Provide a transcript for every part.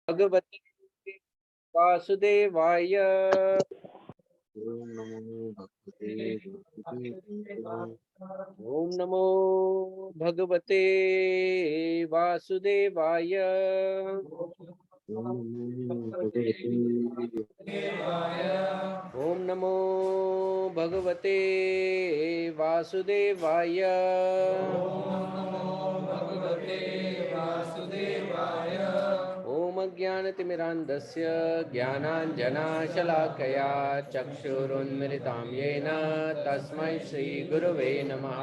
भगवते वासुदेवाय। ओम नमो भगवते वासुदेवाय। ओम नमो भगवते वासुदेवाय। ओम नमो भगवते ओम नमो भगवते वासुदेवाय। ओम अज्ञानतिमिरान्धस्य ज्ञानाञ्जनाशलाकया चक्षुरुन्मिलितां येन तस्मै श्रीगुरवे नमः।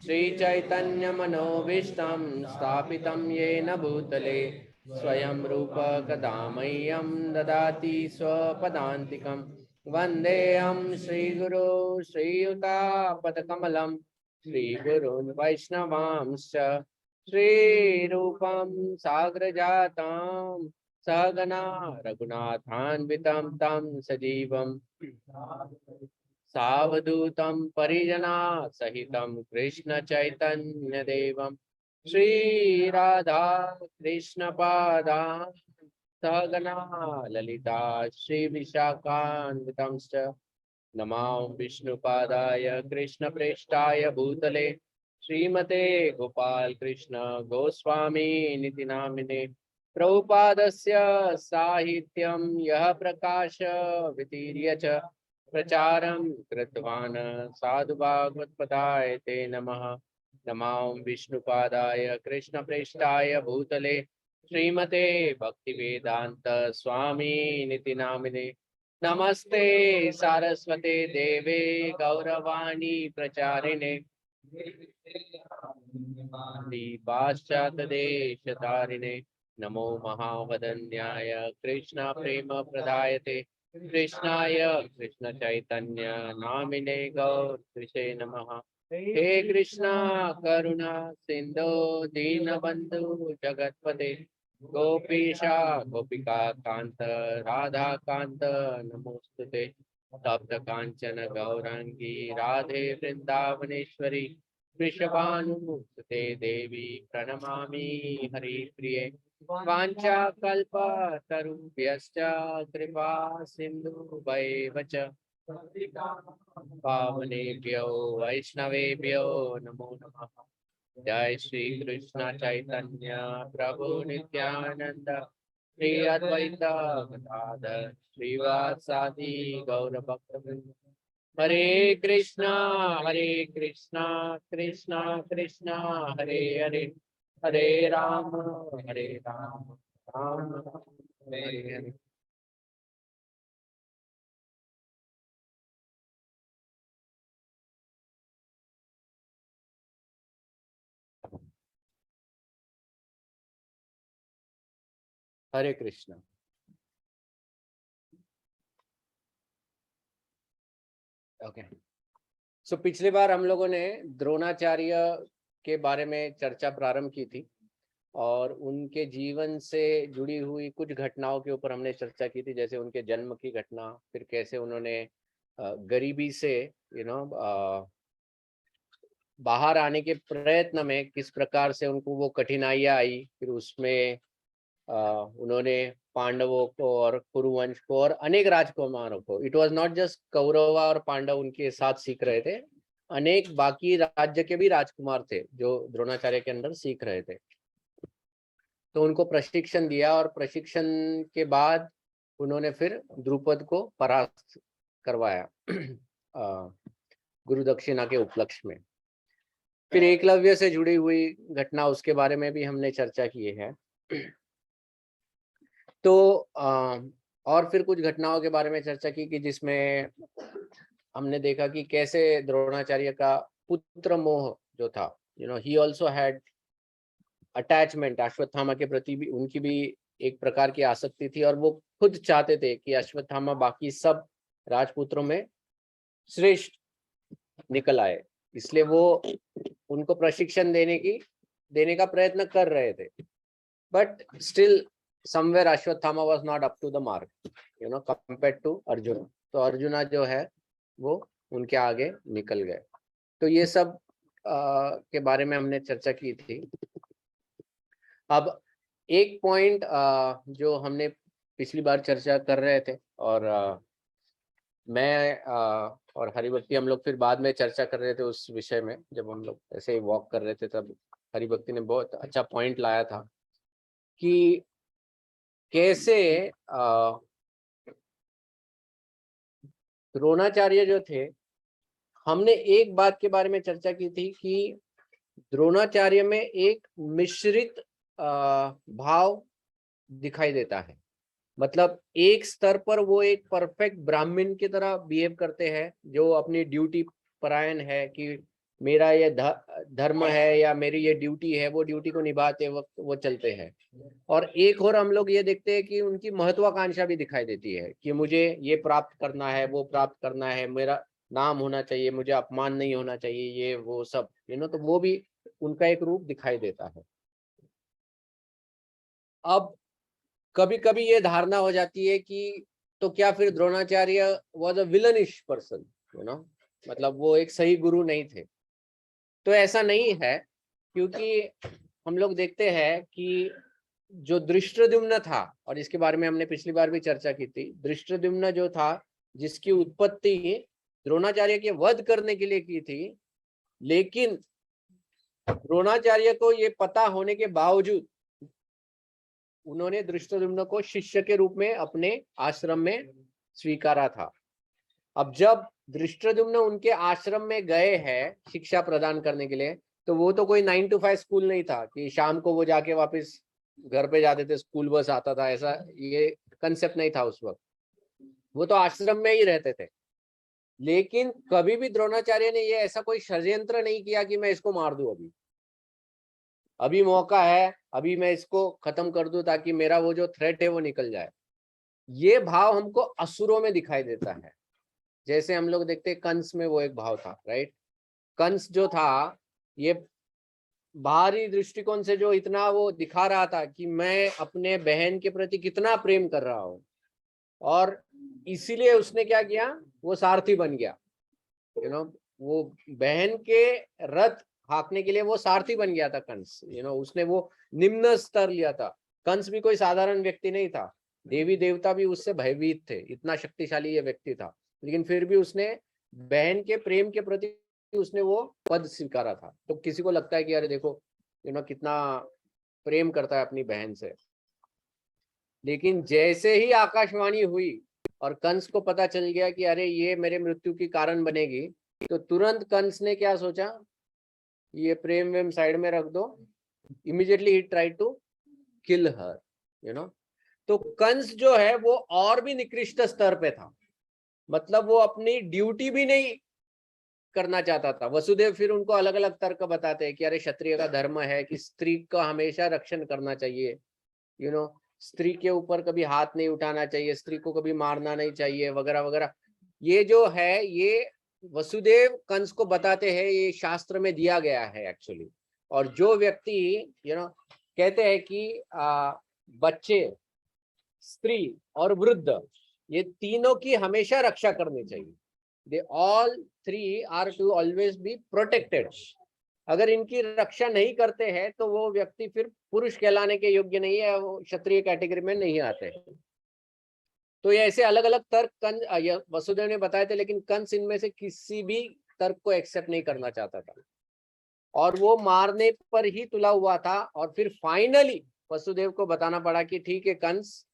श्रीचैतन्यमनोभीष्टं स्थापितं येन भूतले स्वयं रूप कदा मह्यं ददाति स्वपदान्तिकं। वन्देऽहं श्रीगुरो श्रीयुतापदकमलं श्रीगुरून् वैष्णवांश्च श्रीरूपं साग्रजातं सहगना रघुनाथान्वितं तं सजीवं सावधूतं परिजना सहितं कृष्ण चैतन्य देवं श्रीराधा कृष्ण पादान् सहगना ललिता श्री विशाखान्वितंश्च नमो विष्णुपादाय कृष्णप्रेष्ठाय भूतले श्रीमते गोपाल कृष्ण गोस्वामी निति नामिने प्रभुपादस्य साहित्यं यः प्रकाश वितीर्य च प्रचारं कृतवान् साधु भागवत्पदाय ते नमः। नमो विष्णुपादाय कृष्णप्रेष्ठाय भूतले श्रीमते भक्तिवेदांत स्वामी निति नामिने नमस्ते सारस्वते देवे गौरवाणी प्रचारिणे पाश्चात्यदेशतारिणे नमो महावदन्याय कृष्ण प्रेम प्रदायते कृष्णाय कृष्ण चैतन्य नामिने गौरसे नमः। हे कृष्णा करुणा सिंधु दीनबंधु जगतपते गोपीशा गोपिका कांत राधा कांत नमोस्तुते। तप्त कांचन गौरांगी राधे वृंदावनेश्वरी वृषभानुसुते देवी प्रणमामि हरिप्रिये। वाञ्छाकल्पतरुभ्यश्च कृपा सिन्धुभैव च पावनेभ्यो वैष्णवेभ्यो नमो नमः। जय श्री कृष्ण चैतन्य प्रभु नित्यानंद श्री अद्वैत गदाधर श्रीवासादि गौर भक्तवृंद। हरे कृष्णा कृष्णा कृष्णा हरे हरे हरे राम राम हरे हरे। हरे कृष्णा। ओके, सो पिछली बार हम लोगों ने द्रोणाचार्य के बारे में चर्चा प्रारंभ की थी और उनके जीवन से जुड़ी हुई कुछ घटनाओं के ऊपर हमने चर्चा की थी, जैसे उनके जन्म की घटना, फिर कैसे उन्होंने गरीबी से बाहर आने के प्रयत्न में किस प्रकार से उनको वो कठिनाइयां आई, फिर उसमें उन्होंने पांडवों को और कुरुवंश को और अनेक राजकुमारों को, it was not just Kaurav और पांडव उनके साथ सीख रहे थे, अनेक बाकी राज्य के भी राजकुमार थे जो द्रोणाचार्य के अंदर सीख रहे थे। तो उनको प्रशिक्षण दिया और प्रशिक्षण के बाद उन्होंने फिर द्रुपद को परास्त करवाया गुरु दक्षिणा के उपलक्ष्य में। फिर एकलव्य से जुड़ी हुई घटना, उसके बारे में भी हमने चर्चा की है। तो और फिर कुछ घटनाओं के बारे में चर्चा की कि जिसमें हमने देखा कि कैसे द्रोणाचार्य का पुत्र मोह जो था, he also had attachment, Ashwatthama के प्रति भी उनकी भी एक प्रकार की आसक्ति थी और वो खुद चाहते थे कि अश्वत्थामा बाकी सब राजपुत्रों में श्रेष्ठ निकल आए, इसलिए वो उनको प्रशिक्षण देने का प्रयत्न कर रहे थे। But still somewhere Ashwatthama was not up to the mark, compared to Arjun. तो अर्जुना जो है वो उनके आगे निकल गए। तो ये सब के बारे में हमने चर्चा की थी। अब एक पॉइंट जो हमने पिछली बार चर्चा कर रहे थे, और मैं और हरिभक्ति हम लोग फिर बाद में चर्चा कर रहे थे उस विषय में, जब हम लोग ऐसे ही वॉक कर रहे थे तब हरिभक्ति ने बहुत अच्छा पॉइंट लाया था कि कैसे द्रोणाचार्य जो थे, हमने एक बात के बारे में चर्चा की थी कि द्रोणाचार्य में एक मिश्रित भाव दिखाई देता है। मतलब एक स्तर पर वो एक परफेक्ट ब्राह्मण की तरह बिहेव करते हैं, जो अपनी ड्यूटी परायण है कि मेरा ये धर्म है या मेरी ये ड्यूटी है, वो ड्यूटी को निभाते वक्त वो चलते हैं। और एक और हम लोग ये देखते हैं कि उनकी महत्वाकांक्षा भी दिखाई देती है कि मुझे ये प्राप्त करना है, वो प्राप्त करना है, मेरा नाम होना चाहिए, मुझे अपमान नहीं होना चाहिए, ये वो सब तो वो भी उनका एक रूप दिखाई देता है। अब कभी कभी ये धारणा हो जाती है कि तो क्या फिर Dronacharya was a villainish person, मतलब वो एक सही गुरु नहीं थे? तो ऐसा नहीं है, क्योंकि हम लोग देखते हैं कि जो धृष्टद्युम्न था, और इसके बारे में हमने पिछली बार भी चर्चा की थी, धृष्टद्युम्न जो था जिसकी उत्पत्ति द्रोणाचार्य के वध करने के लिए की थी, लेकिन द्रोणाचार्य को ये पता होने के बावजूद उन्होंने धृष्टद्युम्न को शिष्य के रूप में अपने आश्रम में स्वीकारा था। अब जब धृष्टद्युम्न उनके आश्रम में गए हैं शिक्षा प्रदान करने के लिए, तो वो तो कोई 9 to 5 स्कूल नहीं था कि शाम को वो जाके वापस घर पे जाते थे, स्कूल बस आता था, ऐसा ये कंसेप्ट नहीं था उस वक्त। वो तो आश्रम में ही रहते थे। लेकिन कभी भी द्रोणाचार्य ने ये ऐसा कोई षड्यंत्र नहीं किया कि मैं इसको मार दूं, अभी मौका है, अभी मैं इसको खत्म कर दूं ताकि मेरा वो जो थ्रेट है वो निकल जाए। ये भाव हमको असुरों में दिखाई देता है। जैसे हम लोग देखते हैं कंस में वो एक भाव था, राइट? कंस जो था, ये बाहरी दृष्टिकोण से जो इतना वो दिखा रहा था कि मैं अपने बहन के प्रति कितना प्रेम कर रहा हूं, और इसीलिए उसने क्या किया, वो सारथी बन गया। वो बहन के रथ हाँकने के लिए वो सारथी बन गया था कंस। उसने वो निम्न स्तर लिया था। कंस भी कोई साधारण व्यक्ति नहीं था, देवी देवता भी उससे भयभीत थे, इतना शक्तिशाली ये व्यक्ति था। लेकिन फिर भी उसने बहन के प्रेम के प्रति उसने वो पद स्वीकारा था। तो किसी को लगता है कि अरे देखो कितना प्रेम करता है अपनी बहन से। लेकिन जैसे ही आकाशवाणी हुई और कंस को पता चल गया कि अरे ये मेरे मृत्यु की कारण बनेगी, तो तुरंत कंस ने क्या सोचा, ये प्रेम वेम साइड में रख दो। इमीडिएटली ही ट्राई टू किल हर। तो कंस जो है वो और भी निकृष्ट स्तर पे था। मतलब वो अपनी ड्यूटी भी नहीं करना चाहता था। वसुदेव फिर उनको अलग अलग तर्क बताते हैं कि अरे क्षत्रिय का धर्म है कि स्त्री का हमेशा रक्षण करना चाहिए, स्त्री के ऊपर कभी हाथ नहीं उठाना चाहिए, स्त्री को कभी मारना नहीं चाहिए, वगैरह वगैरह। ये जो है ये वसुदेव कंस को बताते हैं, ये शास्त्र में दिया गया है एक्चुअली। और जो व्यक्ति कहते हैं कि बच्चे, स्त्री और वृद्ध, ये तीनों की हमेशा रक्षा करनी चाहिए। They all three are to always be protected. अगर इनकी रक्षा नहीं करते हैं तो वो व्यक्ति फिर पुरुष कहलाने के योग्य नहीं है, वो क्षत्रिय कैटेगरी में नहीं आते। तो ये ऐसे अलग अलग तर्क वसुदेव ने बताए थे, लेकिन कंस इनमें से किसी भी तर्क को एक्सेप्ट नहीं करना चाहता था, और वो मारने पर ही तुला हुआ था। और फिर फाइनली वसुदेव को बताना पड़ा कि ठीक है कंस,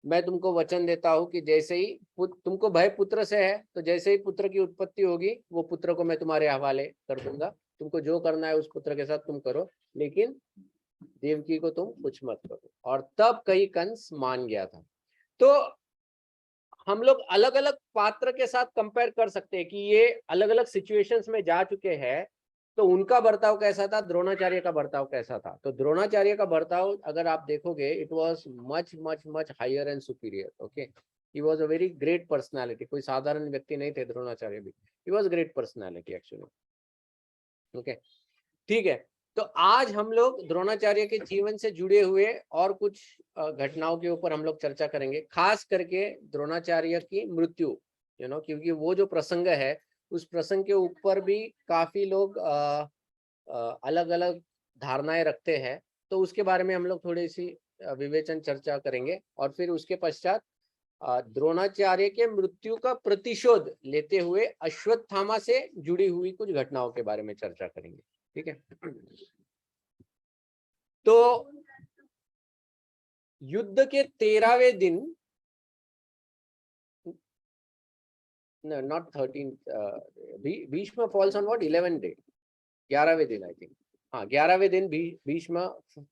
मैं तुमको वचन देता हूं कि जैसे ही तुमको भय पुत्र से है, तो जैसे ही पुत्र की उत्पत्ति होगी वो पुत्र को मैं तुम्हारे हवाले कर दूंगा, तुमको जो करना है उस पुत्र के साथ तुम करो, लेकिन देवकी को तुम कुछ मत करो। और तब कई कंस मान गया था। तो हम लोग अलग अलग पात्र के साथ कंपेयर कर सकते हैं कि ये अलग अलग सिचुएशंस में जा चुके हैं, तो उनका बर्ताव कैसा था, द्रोणाचार्य का बर्ताव कैसा था। तो द्रोणाचार्य का बर्ताव अगर आप देखोगे, it was much much much higher and superior. Okay, he was a very great personality. कोई साधारण व्यक्ति नहीं थे द्रोणाचार्य भी, he was great personality actually. Okay, ठीक है। तो आज हम लोग द्रोणाचार्य के जीवन से जुड़े हुए और कुछ घटनाओं के ऊपर हम लोग चर्चा करेंगे, खास करके द्रोणाचार्य की मृत्यु, क्योंकि वो जो प्रसंग है उस प्रसंग के ऊपर भी काफी लोग अलग अलग धारणाएं रखते हैं। तो उसके बारे में हम लोग थोड़ी सी विवेचन चर्चा करेंगे और फिर उसके पश्चात द्रोणाचार्य के मृत्यु का प्रतिशोध लेते हुए अश्वत्थामा से जुड़ी हुई कुछ घटनाओं के बारे में चर्चा करेंगे। ठीक है, तो युद्ध के 13वें दिन, not 13, Bhishma falls on what 11 day, 11वें दिन आई थिंक, हाँ 11वें दिन भीष्म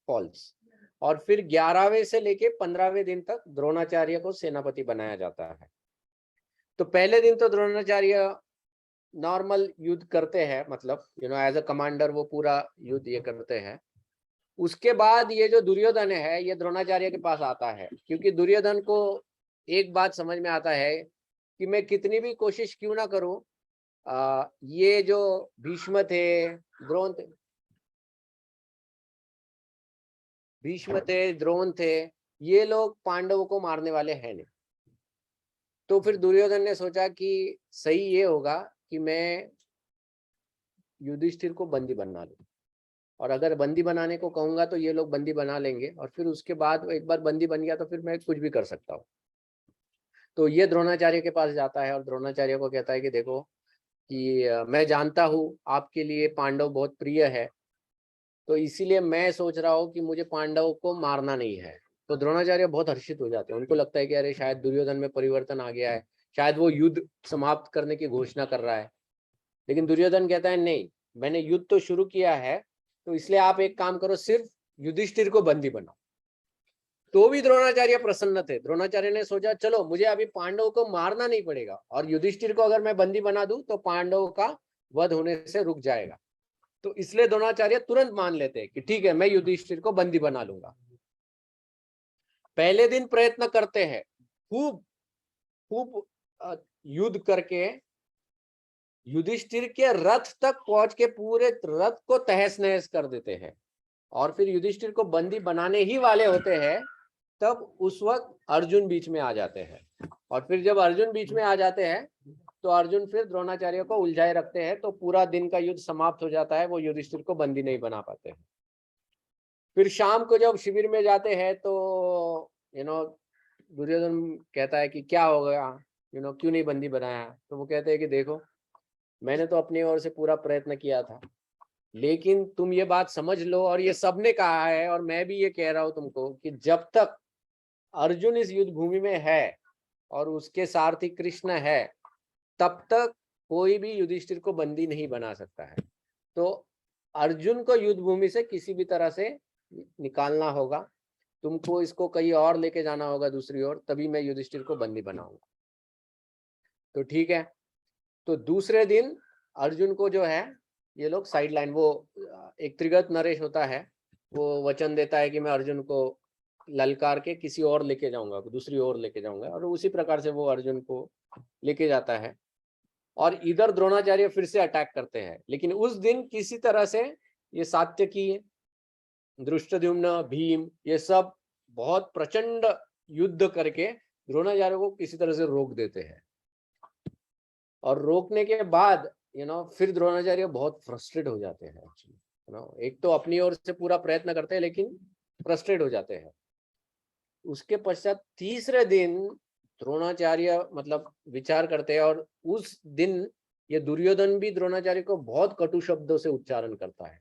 फॉल्स, और फिर 11वें से लेके 15वें दिन तक द्रोणाचार्य को सेनापति बनाया जाता है। तो पहले दिन तो द्रोणाचार्य नॉर्मल युद्ध करते हैं, मतलब एज अ कमांडर वो पूरा युद्ध ये करते हैं। उसके बाद ये जो दुर्योधन है ये द्रोणाचार्य के पास आता है, क्योंकि दुर्योधन को एक बात समझ में आता है कि मैं कितनी भी कोशिश क्यों ना करूं, ये जो भीष्म थे, द्रोण थे, ये लोग पांडवों को मारने वाले हैं नहीं। तो फिर दुर्योधन ने सोचा कि सही ये होगा कि मैं युधिष्ठिर को बंदी बना लूं, और अगर बंदी बनाने को कहूंगा तो ये लोग बंदी बना लेंगे, और फिर उसके बाद एक बार बंदी बन गया तो फिर मैं कुछ भी कर सकता हूँ। तो ये द्रोणाचार्य के पास जाता है और द्रोणाचार्य को कहता है कि देखो कि मैं जानता हूँ आपके लिए पांडव बहुत प्रिय है, तो इसीलिए मैं सोच रहा हूँ कि मुझे पांडवों को मारना नहीं है। तो द्रोणाचार्य बहुत हर्षित हो जाते हैं, उनको लगता है कि अरे शायद दुर्योधन में परिवर्तन आ गया है, शायद वो युद्ध समाप्त करने की घोषणा कर रहा है। लेकिन दुर्योधन कहता है नहीं, मैंने युद्ध तो शुरू किया है, तो इसलिए आप एक काम करो, सिर्फ युधिष्ठिर को बंदी बनाओ। तो भी द्रोणाचार्य प्रसन्न थे। द्रोणाचार्य ने सोचा चलो मुझे अभी पांडवों को मारना नहीं पड़ेगा, और युधिष्ठिर को अगर मैं बंदी बना दूं तो पांडवों का वध होने से रुक जाएगा। तो इसलिए द्रोणाचार्य तुरंत मान लेते हैं कि ठीक है, मैं युधिष्ठिर को बंदी बना लूंगा। पहले दिन प्रयत्न करते हैं, खूब खूब युद्ध करके युधिष्ठिर के रथ तक पहुंच के पूरे रथ को तहस नहस कर देते हैं, और फिर युधिष्ठिर को बंदी बनाने ही वाले होते हैं, तब उस वक्त अर्जुन बीच में आ जाते हैं। और फिर जब अर्जुन बीच में आ जाते हैं तो अर्जुन फिर द्रोणाचार्य को उलझाए रखते हैं, तो पूरा दिन का युद्ध समाप्त हो जाता है, वो युधिष्ठिर को बंदी नहीं बना पाते हैं। फिर शाम को जब शिविर में जाते हैं तो दुर्योधन कहता है कि क्या हो गया, क्यों नहीं बंदी बनाया। तो वो कहते हैं कि देखो मैंने तो अपनी ओर से पूरा प्रयत्न किया था, लेकिन तुम ये बात समझ लो, और ये सबने कहा है और मैं भी ये कह रहा हूं तुमको, कि जब तक अर्जुन इस युद्ध भूमि में है और उसके सारथी कृष्ण है, तब तक कोई भी युधिष्ठिर को बंदी नहीं बना सकता है। तो अर्जुन को युद्ध भूमि से किसी भी तरह से निकालना होगा, तुमको इसको कहीं और लेके जाना होगा दूसरी ओर, तभी मैं युधिष्ठिर को बंदी बनाऊंगा। तो ठीक है, तो दूसरे दिन अर्जुन को जो है ये लोग साइड लाइन, वो एक त्रिगत नरेश होता है, वो वचन देता है कि मैं अर्जुन को ललकार के किसी और लेके जाऊंगा, दूसरी ओर लेके जाऊंगा, और उसी प्रकार से वो अर्जुन को लेके जाता है। और इधर द्रोणाचार्य फिर से अटैक करते हैं, लेकिन उस दिन किसी तरह से ये सात्यकी, धृष्टद्युम्न, भीम, ये सब बहुत प्रचंड युद्ध करके द्रोणाचार्य को किसी तरह से रोक देते हैं। और रोकने के बाद फिर द्रोणाचार्य बहुत फ्रस्ट्रेट हो जाते हैं एक्चुअली। एक तो अपनी ओर से पूरा प्रयत्न करते हैं लेकिन फ्रस्ट्रेट हो जाते हैं। उसके पश्चात तीसरे दिन द्रोणाचार्य मतलब विचार करते हैं, और उस दिन ये दुर्योधन भी द्रोणाचार्य को बहुत कटु शब्दों से उच्चारण करता है।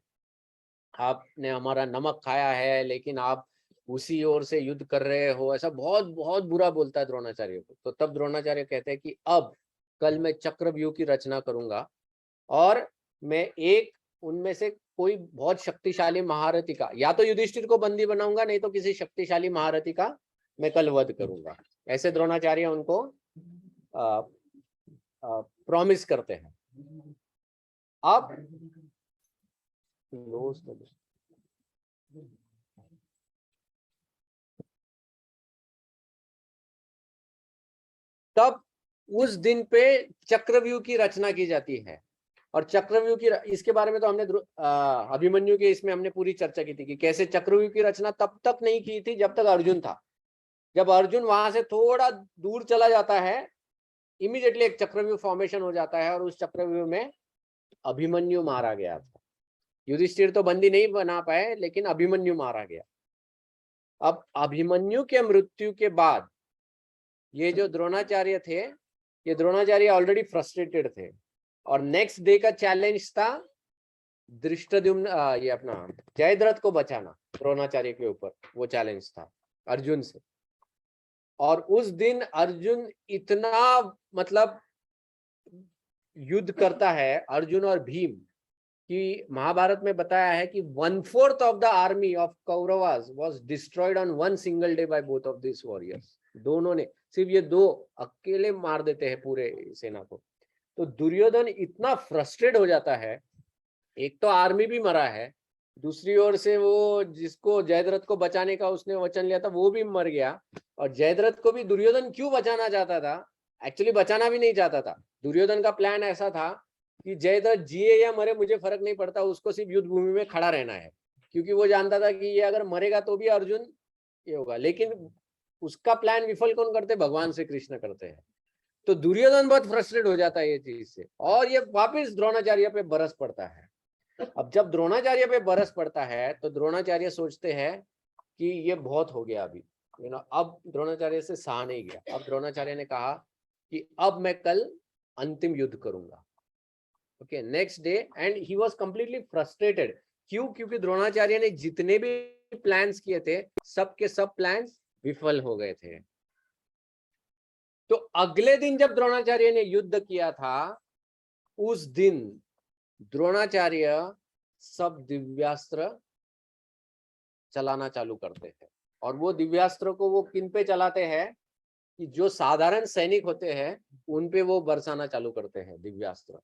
आपने हमारा नमक खाया है, लेकिन आप उसी ओर से युद्ध कर रहे हो, ऐसा बहुत बहुत बुरा बोलता है द्रोणाचार्य को। तो तब द्रोणाचार्य कहते हैं कि अब कल मैं चक्रव्यूह की रचना करूंगा, और मैं एक उनमें से कोई बहुत शक्तिशाली महारथी का, या तो युधिष्ठिर को बंदी बनाऊंगा, नहीं तो किसी शक्तिशाली महारथी का मैं कल वध करूंगा। ऐसे द्रोणाचार्य उनको प्रॉमिस करते हैं। अब तब उस दिन पे चक्रव्यूह की रचना की जाती है। और चक्रव्यूह की इसके बारे में तो हमने अभिमन्यु के इसमें हमने पूरी चर्चा की थी कि कैसे चक्रव्यूह की रचना तब तक नहीं की थी जब तक अर्जुन था। जब अर्जुन वहां से थोड़ा दूर चला जाता है, इमीडिएटली एक चक्रव्यूह फॉर्मेशन हो जाता है, और उस चक्रव्यूह में अभिमन्यु मारा गया था। युधिष्ठिर तो बंदी नहीं बना पाए, लेकिन अभिमन्यु मारा गया। अब अभिमन्यु के मृत्यु के बाद ये जो द्रोणाचार्य थे, ये द्रोणाचार्य ऑलरेडी फ्रस्ट्रेटेड थे और नेक्स्ट डे का चैलेंज था धृष्टद्युम्न ये अपना जयद्रथ को बचाना। द्रोणाचार्य के ऊपर वो चैलेंज था अर्जुन से। और उस दिन अर्जुन इतना मतलब युद्ध करता है, अर्जुन और भीम, कि महाभारत में बताया है कि 1/4 of the army of Kauravas was destroyed on one single day by both of this warriors. दोनों ने, सिर्फ ये दो अकेले मार देते हैं पूरे सेना को। तो दुर्योधन इतना फ्रस्ट्रेट हो जाता है, एक तो आर्मी भी मरा है, दूसरी ओर से वो जिसको जयद्रथ को बचाने का उसने वचन लिया था वो भी मर गया, और जयद्रथ को भी दुर्योधन क्यों बचाना चाहता था, एक्चुअली बचाना भी नहीं चाहता था। दुर्योधन का प्लान ऐसा था कि जयद्रथ जिए या मरे मुझे फर्क नहीं पड़ता, उसको सिर्फ युद्ध भूमि में खड़ा रहना है, क्योंकि वो जानता था कि ये अगर मरेगा तो भी अर्जुन ये होगा। लेकिन उसका प्लान विफल कौन करते, भगवान श्री कृष्ण करते हैं। तो दुर्योधन बहुत फ्रस्ट्रेट हो जाता है ये चीज से, और ये वापिस द्रोणाचार्य पे बरस पड़ता है। अब जब द्रोणाचार्य पे बरस पड़ता है तो द्रोणाचार्य सोचते हैं कि ये बहुत हो गया अभी, अब द्रोणाचार्य से सहा नहीं गया। अब द्रोणाचार्य ने कहा कि अब मैं कल अंतिम युद्ध करूंगा। Okay, next day, and he was completely frustrated. क्यों? क्योंकि द्रोणाचार्य ने जितने भी प्लान्स किए थे सब के सब प्लान्स विफल हो गए थे। तो अगले दिन जब द्रोणाचार्य ने युद्ध किया था, उस दिन द्रोणाचार्य सब दिव्यास्त्र चलाना चालू करते हैं। और वो दिव्यास्त्र को वो किन पे चलाते हैं कि जो साधारण सैनिक होते हैं उन पे वो बरसाना चालू करते हैं दिव्यास्त्र।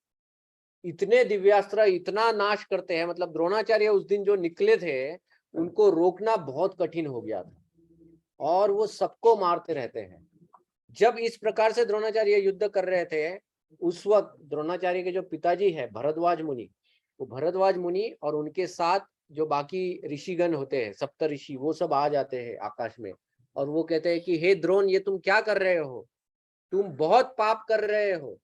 इतने दिव्यास्त्र इतना नाश करते हैं, मतलब द्रोणाचार्य उस दिन जो निकले थे उनको रोकना बहुत कठिन हो गया था, और वो सबको मारते रहते हैं। जब इस प्रकार से द्रोणाचार्य युद्ध कर रहे थे, उस वक्त द्रोणाचार्य के जो पिताजी है भरद्वाज मुनि, वो भरद्वाज मुनि और उनके साथ जो बाकी ऋषिगण होते हैं, सप्त ऋषि, वो सब आ जाते हैं आकाश में, और वो कहते हैं कि हे द्रोण, ये तुम क्या कर रहे हो, तुम बहुत पाप कर रहे हो,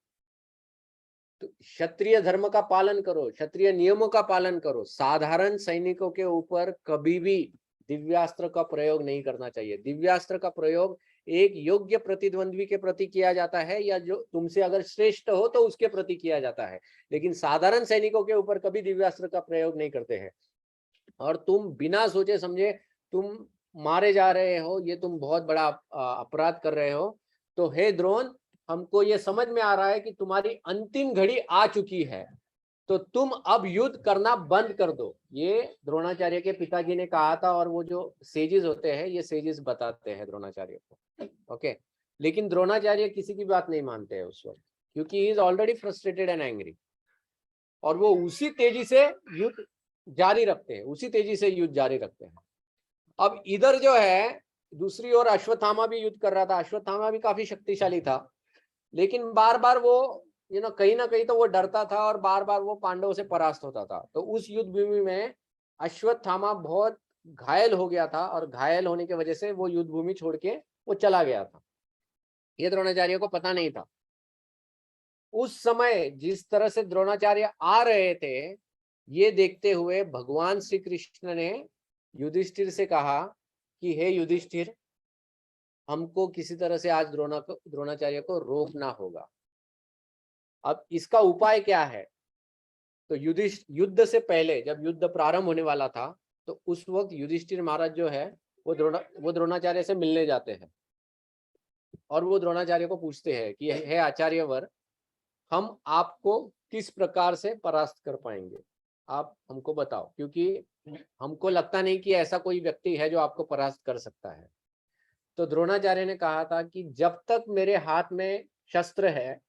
तो क्षत्रिय धर्म का पालन करो, क्षत्रिय नियमों का पालन करो, साधारण सैनिकों के ऊपर कभी भी दिव्यास्त्र का प्रयोग नहीं करना चाहिए। दिव्यास्त्र का प्रयोग एक योग्य प्रतिद्वंद्वी के प्रति किया जाता है, या जो तुमसे अगर श्रेष्ठ हो तो उसके प्रति किया जाता है, लेकिन साधारण सैनिकों के ऊपर कभी दिव्यास्त्र का प्रयोग नहीं करते हैं। और तुम बिना सोचे समझे तुम मारे जा रहे हो, ये तुम बहुत बड़ा अपराध कर रहे हो। तो हे द्रोण, हमको ये समझ में आ रहा है कि तुम्हारी अंतिम घड़ी आ चुकी है, तो तुम अब युद्ध करना बंद कर दो। ये द्रोणाचार्य के पिताजी ने कहा था, और वो जो सेजेस होते हैं ये सेजेस बताते हैं द्रोणाचार्य को। ओके, लेकिन द्रोणाचार्य किसी की बात नहीं मानते हैं उस वक्त, क्योंकि he is already frustrated and angry, और वो उसी तेजी से युद्ध जारी रखते हैं, उसी तेजी से युद्ध जारी रखते हैं। अब इधर जो है दूसरी ओर अश्वत्थामा भी युद्ध कर रहा था। अश्वत्थामा भी काफी शक्तिशाली था, लेकिन बार बार वो कहीं ना कहीं तो वो डरता था, और बार बार वो पांडवों से परास्त होता था। तो उस युद्ध भूमि में अश्वत्थामा बहुत घायल हो गया था, और घायल होने की वजह से वो युद्ध भूमि छोड़ के वो चला गया था। ये द्रोणाचार्य को पता नहीं था। उस समय जिस तरह से द्रोणाचार्य आ रहे थे, ये देखते हुए भगवान श्री कृष्ण ने युधिष्ठिर से कहा कि हे युधिष्ठिर, हमको किसी तरह से आज द्रोणाचार्य को रोकना होगा। अब इसका उपाय क्या है? तो युद्ध से पहले जब युद्ध प्रारंभ होने वाला था, तो उस वक्त युधिष्ठिर महाराज जो है वो द्रोणाचार्य से मिलने जाते हैं, और वो द्रोणाचार्य को पूछते हैं कि हे आचार्यवर, हम आपको किस प्रकार से परास्त कर पाएंगे, आप हमको बताओ, क्योंकि हमको लगता नहीं कि ऐसा कोई व्यक्ति है जो आपको परास्त कर सकता है। तो द्रोणाचार्य ने कहा था कि जब तक मेरे हाथ में शस्त्र है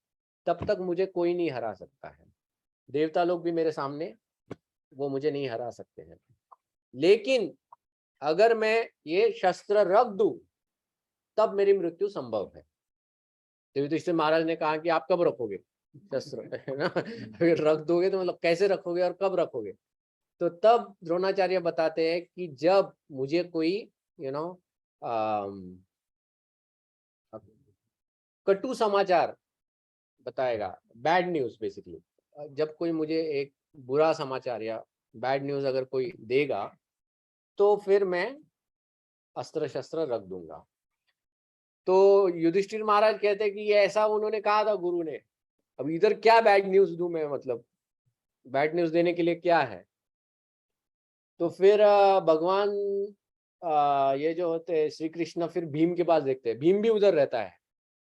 तब तक मुझे कोई नहीं हरा सकता है। देवता लोग भी मेरे सामने, वो मुझे नहीं हरा सकते हैं। लेकिन अगर मैं ये शस्त्र रख दूं तब मेरी मृत्यु संभव है। तो युधिष्ठिर महाराज ने कहा कि आप कब रखोगे शस्त्र, है ना? अगर रख दोगे तो मतलब कैसे रखोगे और कब रखोगे? तो तब द्रोणाचार्य बताते हैं कि जब मुझे कोई कटु समाचार बताएगा, बैड न्यूज बेसिकली, जब कोई मुझे एक बुरा समाचार या बैड न्यूज अगर कोई देगा, तो फिर मैं अस्त्र शस्त्र रख दूंगा। तो युधिष्ठिर महाराज कहते हैं कि ये ऐसा उन्होंने कहा था गुरु ने, अब इधर क्या बैड न्यूज दूं मैं, मतलब बैड न्यूज देने के लिए क्या है। तो फिर भगवान ये जो होते हैं श्री कृष्ण फिर भीम के पास देखते हैं, भीम भी उधर रहता है,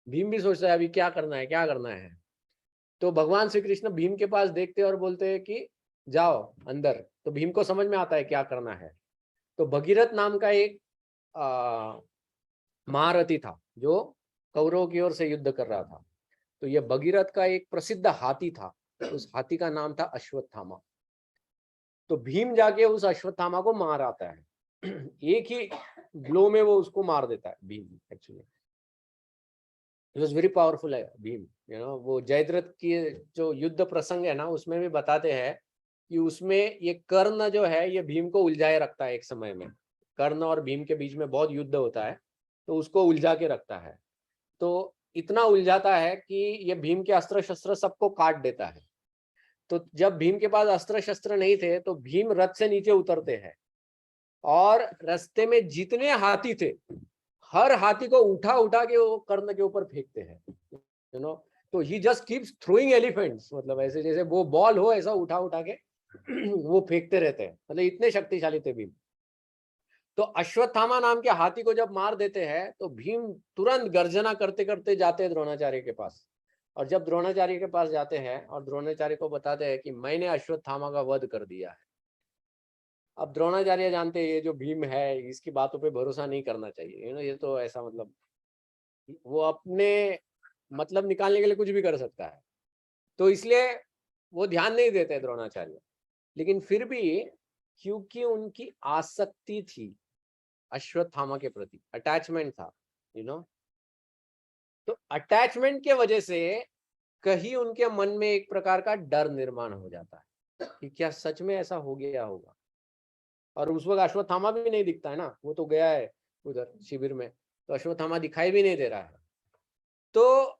भीम भी सोचता है अभी क्या करना है क्या करना है। तो भगवान श्री कृष्ण भीम के पास देखते हैं और बोलते हैं कि जाओ अंदर। तो भीम को समझ में आता है क्या करना है। तो भगीरथ नाम का एक महारथी था जो कौरवों की ओर से युद्ध कर रहा था। तो ये भगीरथ का एक प्रसिद्ध हाथी था, उस हाथी का नाम था अश्वत्थामा। तो भीम जाके उस अश्वत्थामा को मार आता है, एक ही ब्लो में वो उसको मार देता है Bhim. Actually he was very powerful है भीम, वो जयद्रथ की जो युद्ध प्रसंग है ना उसमें भी बताते हैं कि उसमें ये कर्ण जो है ये भीम को उलझाए रखता है। एक समय में कर्ण और भीम के बीच में बहुत युद्ध होता है, तो उसको उलझा के रखता है। तो इतना उलझाता है कि ये भीम के अस्त्र शस्त्र सबको काट देता है। तो जब भीम के पास अस्त्र शस्त्र नहीं थे तो भीम रथ से नीचे उतरते हैं और रास्ते में जितने हाथी थे हर हाथी को उठा उठा के वो कर्ण के ऊपर फेंकते हैं, तो ही जस्ट कीप्स थ्रोइंग एलिफेंट्स, मतलब ऐसे जैसे वो बॉल हो ऐसा उठा उठा के वो फेंकते रहते हैं, मतलब इतने शक्तिशाली थे भीम। तो अश्वत्थामा नाम के हाथी को जब मार देते हैं तो भीम तुरंत गर्जना करते करते जाते हैं द्रोणाचार्य के पास। और जब द्रोणाचार्य के पास जाते हैं और द्रोणाचार्य को बताते हैं कि मैंने अश्वत्थामा का वध कर दिया है। अब द्रोणाचार्य जानते हैं ये जो भीम है इसकी बातों पे भरोसा नहीं करना चाहिए, ये तो ऐसा मतलब वो अपने मतलब निकालने के लिए कुछ भी कर सकता है। तो इसलिए वो ध्यान नहीं देते द्रोणाचार्य। लेकिन फिर भी क्योंकि उनकी आसक्ति थी अश्वत्थामा के प्रति, अटैचमेंट था, तो अटैचमेंट के वजह से कहीं उनके मन में एक प्रकार का डर निर्माण हो जाता है कि क्या सच में ऐसा हो गया होगा। और उस वक्त अश्वत्थामा भी नहीं दिखता है ना, वो तो गया है उधर शिविर में, तो अश्वत्थामा दिखाई भी नहीं दे रहा है। तो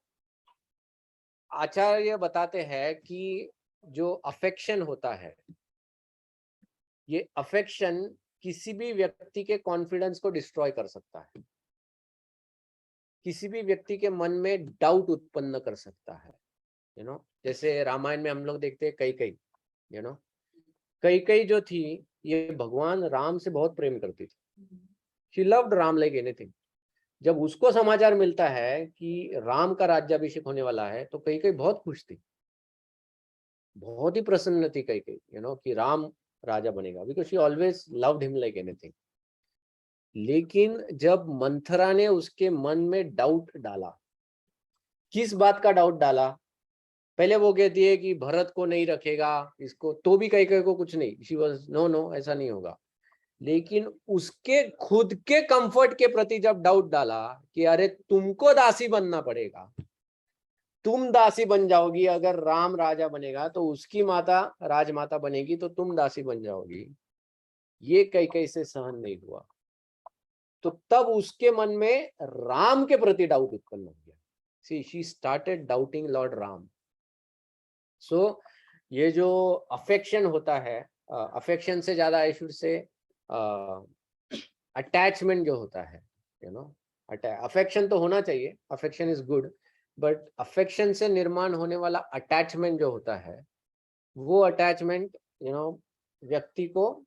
आचार्य बताते हैं कि जो अफेक्शन होता है, ये अफेक्शन किसी भी व्यक्ति के कॉन्फिडेंस को डिस्ट्रॉय कर सकता है, किसी भी व्यक्ति के मन में डाउट उत्पन्न कर सकता है। जैसे रामायण में हम लोग देखते हैं कैकेयी, कैकेयी जो थी ये भगवान राम से बहुत प्रेम करती थी। She loved Ram like anything. जब उसको समाचार मिलता है कि राम का राज्याभिषेक होने वाला है तो कैकेयी बहुत खुश थी, बहुत ही प्रसन्न थी कैकेयी, कि राम राजा बनेगा, because she always loved him like anything. लेकिन जब मंथरा ने उसके मन में डाउट डाला, किस बात का डाउट डाला, पहले वो कहती है कि भरत को नहीं रखेगा इसको, तो भी कैकेयी को कुछ नहीं, शी वाज नो नो ऐसा नहीं होगा। लेकिन उसके खुद के कंफर्ट के प्रति जब डाउट डाला कि अरे तुमको दासी बनना पड़ेगा, तुम दासी बन जाओगी, अगर राम राजा बनेगा तो उसकी माता राजमाता बनेगी तो तुम दासी बन जाओगी, ये कैकेयी से सहन नहीं हुआ। तो तब उसके मन में राम के प्रति डाउट उत्पन्न हो गया। See she started doubting lord Ram. So ये जो अफेक्शन होता है, अफेक्शन से ज्यादा आई शुड से अटैचमेंट जो होता है, अफेक्शन तो होना चाहिए, affection is good, but affection से निर्माण होने वाला अटैचमेंट जो होता है वो अटैचमेंट व्यक्ति को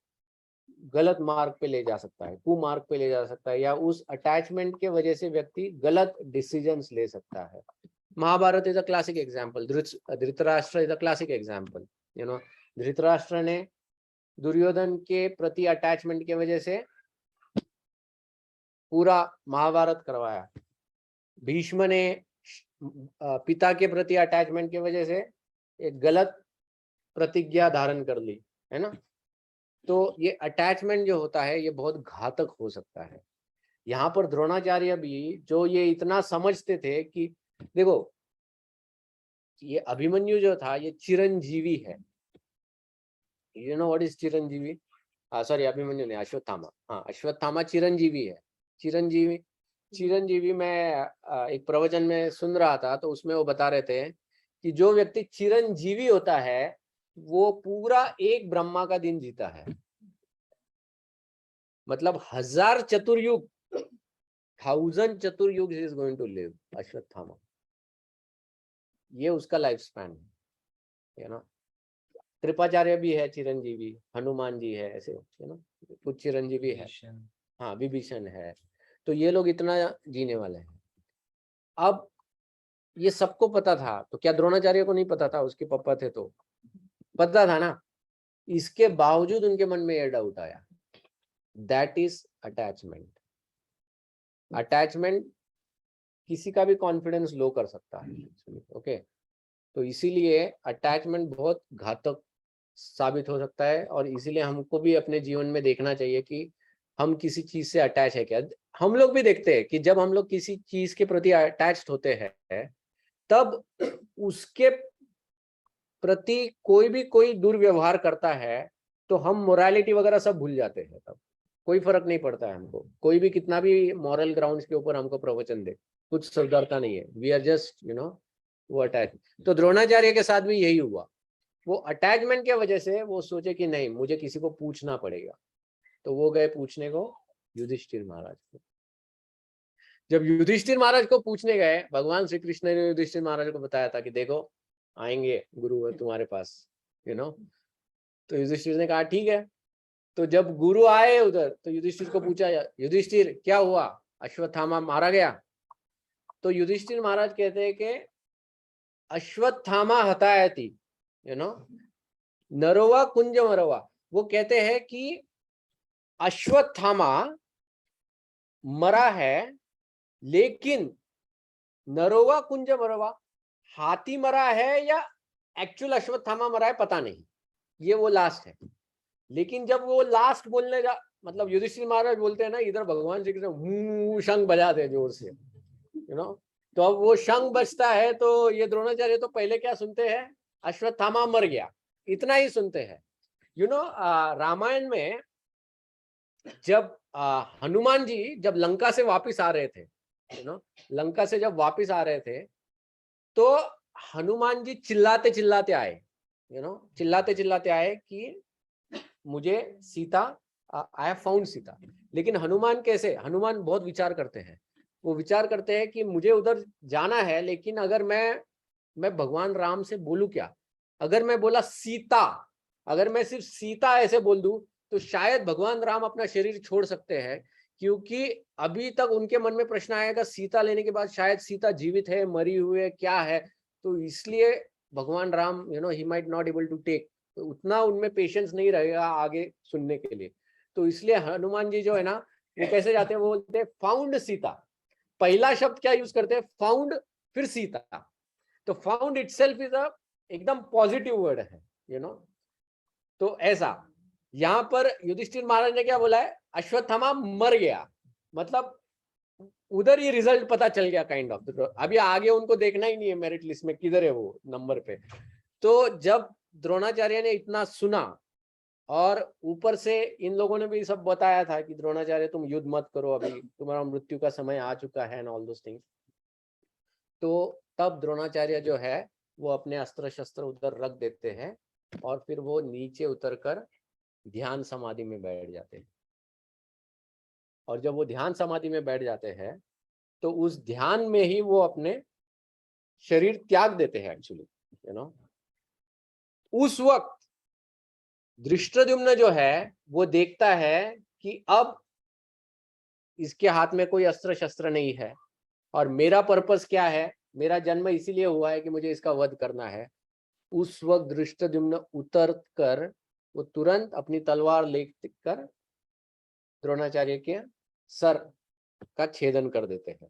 गलत मार्ग पे ले जा सकता है, कुमार्ग पे ले जा सकता है, या उस अटैचमेंट के वजह से व्यक्ति गलत डिसीजंस ले सकता है। Mahabharat is a classic example, Dhritarashtra is a classic example. Dhritarashtra ने दुर्योधन के प्रति अटैचमेंट की वजह से पूरा महाभारत करवाया। भीष्म ने पिता के प्रति अटैचमेंट की वजह से एक गलत प्रतिज्ञा धारण कर ली, है ना। तो ये अटैचमेंट जो होता है ये बहुत घातक हो सकता है। यहाँ पर द्रोणाचार्य भी जो ये इतना समझते थे कि देखो ये अभिमन्यु जो था ये चिरंजीवी है, what is Chiranjeevi, sorry Abhimanyu ने, अश्वत्थामा, हाँ अश्वत्थामा चिरंजीवी है। चिरंजीवी चिरंजीवी मैं एक प्रवचन में सुन रहा था तो उसमें वो बता रहे थे कि जो व्यक्ति चिरंजीवी होता है वो पूरा एक ब्रह्मा का दिन जीता है। मतलब 1000 चतुर्युग, 1000 चतुर्युग is going to live Ashwatthama. ये उसका लाइफ स्पैन है ना। कृपाचार्य भी है, चिरंजीवी, हनुमान जी है, ऐसे है ना, कुछ चिरंजीवी है। हाँ, विभीषण है। तो ये लोग इतना जीने वाले हैं। अब ये सबको पता था, तो क्या द्रोणाचार्य को नहीं पता था? उसके पापा थे तो पता था ना। इसके बावजूद उनके मन में ये डाउट आया। That is attachment. अटैचमेंट किसी का भी कॉन्फिडेंस लो कर सकता है। ओके, तो इसीलिए अटैचमेंट बहुत घातक साबित हो सकता है, और इसीलिए हमको भी अपने जीवन में देखना चाहिए कि हम किसी चीज से अटैच है क्या। हम लोग भी देखते हैं कि जब हम लोग किसी चीज के प्रति अटैच्ड होते हैं, तब उसके प्रति कोई दुर्व्यवहार करता है तो हम मोरालिटी वगैरह सब भूल जाते हैं। तब कोई फर्क नहीं पड़ता है हमको, कोई भी कितना भी मॉरल ग्राउंड्स के ऊपर हमको प्रवचन दे, कुछ सुधरता नहीं है। वी आर जस्ट वो अटैच। तो द्रोणाचार्य के साथ भी यही हुआ। वो अटैचमेंट के वजह से वो सोचे कि नहीं, मुझे किसी को पूछना पड़ेगा। तो वो गए पूछने को युधिष्ठिर महाराज को। जब युधिष्ठिर महाराज को पूछने गए, भगवान श्री कृष्ण ने युधिष्ठिर महाराज को बताया था कि देखो आएंगे गुरु तुम्हारे पास, तो युधिष्ठिर ने कहा ठीक है। तो जब गुरु आए उधर, तो युधिष्ठिर को पूछा, युधिष्ठिर क्या हुआ, अश्वत्थामा मारा गया? तो युधिष्ठिर महाराज कहते हैं कि अश्वत्थामा हतायति, नरोवा कुंज मरोवा। वो कहते हैं कि अश्वत्थामा मरा है, लेकिन नरोवा कुंज मरोवा, हाथी मरा है या एक्चुअल अश्वत्थामा मरा है पता नहीं, ये वो लास्ट है। लेकिन जब वो लास्ट बोलने जा, मतलब युधिष्ठिर महाराज बोलते हैं ना, इधर भगवान श्री कृष्ण शंख बजाते हैं जोर से, तो अब वो शंख बजता है, तो ये द्रोणाचार्य तो पहले क्या सुनते हैं, अश्वत्थामा मर गया, इतना ही सुनते हैं। रामायण में जब हनुमान जी जब लंका से वापस आ रहे थे, लंका से जब वापस आ रहे थे, तो हनुमान जी चिल्लाते चिल्लाते आए, चिल्लाते चिल्लाते आए कि मुझे Sita, I have found Sita. लेकिन हनुमान कैसे, हनुमान बहुत विचार करते हैं। वो विचार करते हैं कि मुझे उधर जाना है, लेकिन अगर मैं भगवान राम से बोलूं क्या? अगर मैं बोला सीता, अगर मैं सिर्फ सीता ऐसे बोल दूं, तो शायद भगवान राम अपना शरीर छोड़ सकते हैं, क्योंकि अभी तक उनके मन में प्रश्न आएगा सीता लेने के बाद शायद सीता जीवित है, मरी हुई है, क्या है। तो इसलिए भगवान Ram he might not able to take, तो उतना उनमें पेशेंस नहीं रहेगा आगे सुनने के लिए। तो इसलिए हनुमान जी जो है ना, वो कैसे जाते हैं, वो बोलते हैं फाउंड सीता। पहला शब्द क्या यूज करते हैं, फाउंड, फिर सीता। तो फाउंड इटसेल्फ इज अ एकदम पॉजिटिव वर्ड है, तो ऐसा यहां पर युधिष्ठिर महाराज ने क्या बोला है, अश्वत्थामा मर गया, मतलब उधर ये रिजल्ट पता चल गया काइंड ऑफ। अभी आगे उनको देखना ही नहीं है मेरिट लिस्ट में किधर है वो नंबर पे। तो जब द्रोणाचार्य ने इतना सुना, और ऊपर से इन लोगों ने भी सब बताया था कि द्रोणाचार्य तुम युद्ध मत करो, अभी तुम्हारा मृत्यु का समय आ चुका है एंड ऑल दोस थिंग्स। तो तब द्रोणाचार्य जो है वो अपने अस्त्र शस्त्र उधर रख देते हैं, और फिर वो नीचे उतरकर ध्यान समाधि में बैठ जाते हैं। और जब वो ध्यान समाधि में बैठ जाते हैं, तो उस ध्यान में ही वो अपने शरीर त्याग देते हैं एक्चुअली। उस वक्त धृष्टद्युम्न जो है वो देखता है कि अब इसके हाथ में कोई अस्त्र शस्त्र नहीं है, और मेरा पर्पस क्या है, मेरा जन्म इसीलिए हुआ है कि मुझे इसका वध करना है। उस वक्त धृष्टद्युम्न उतर कर वो तुरंत अपनी तलवार लेकर द्रोणाचार्य के सर का छेदन कर देते हैं।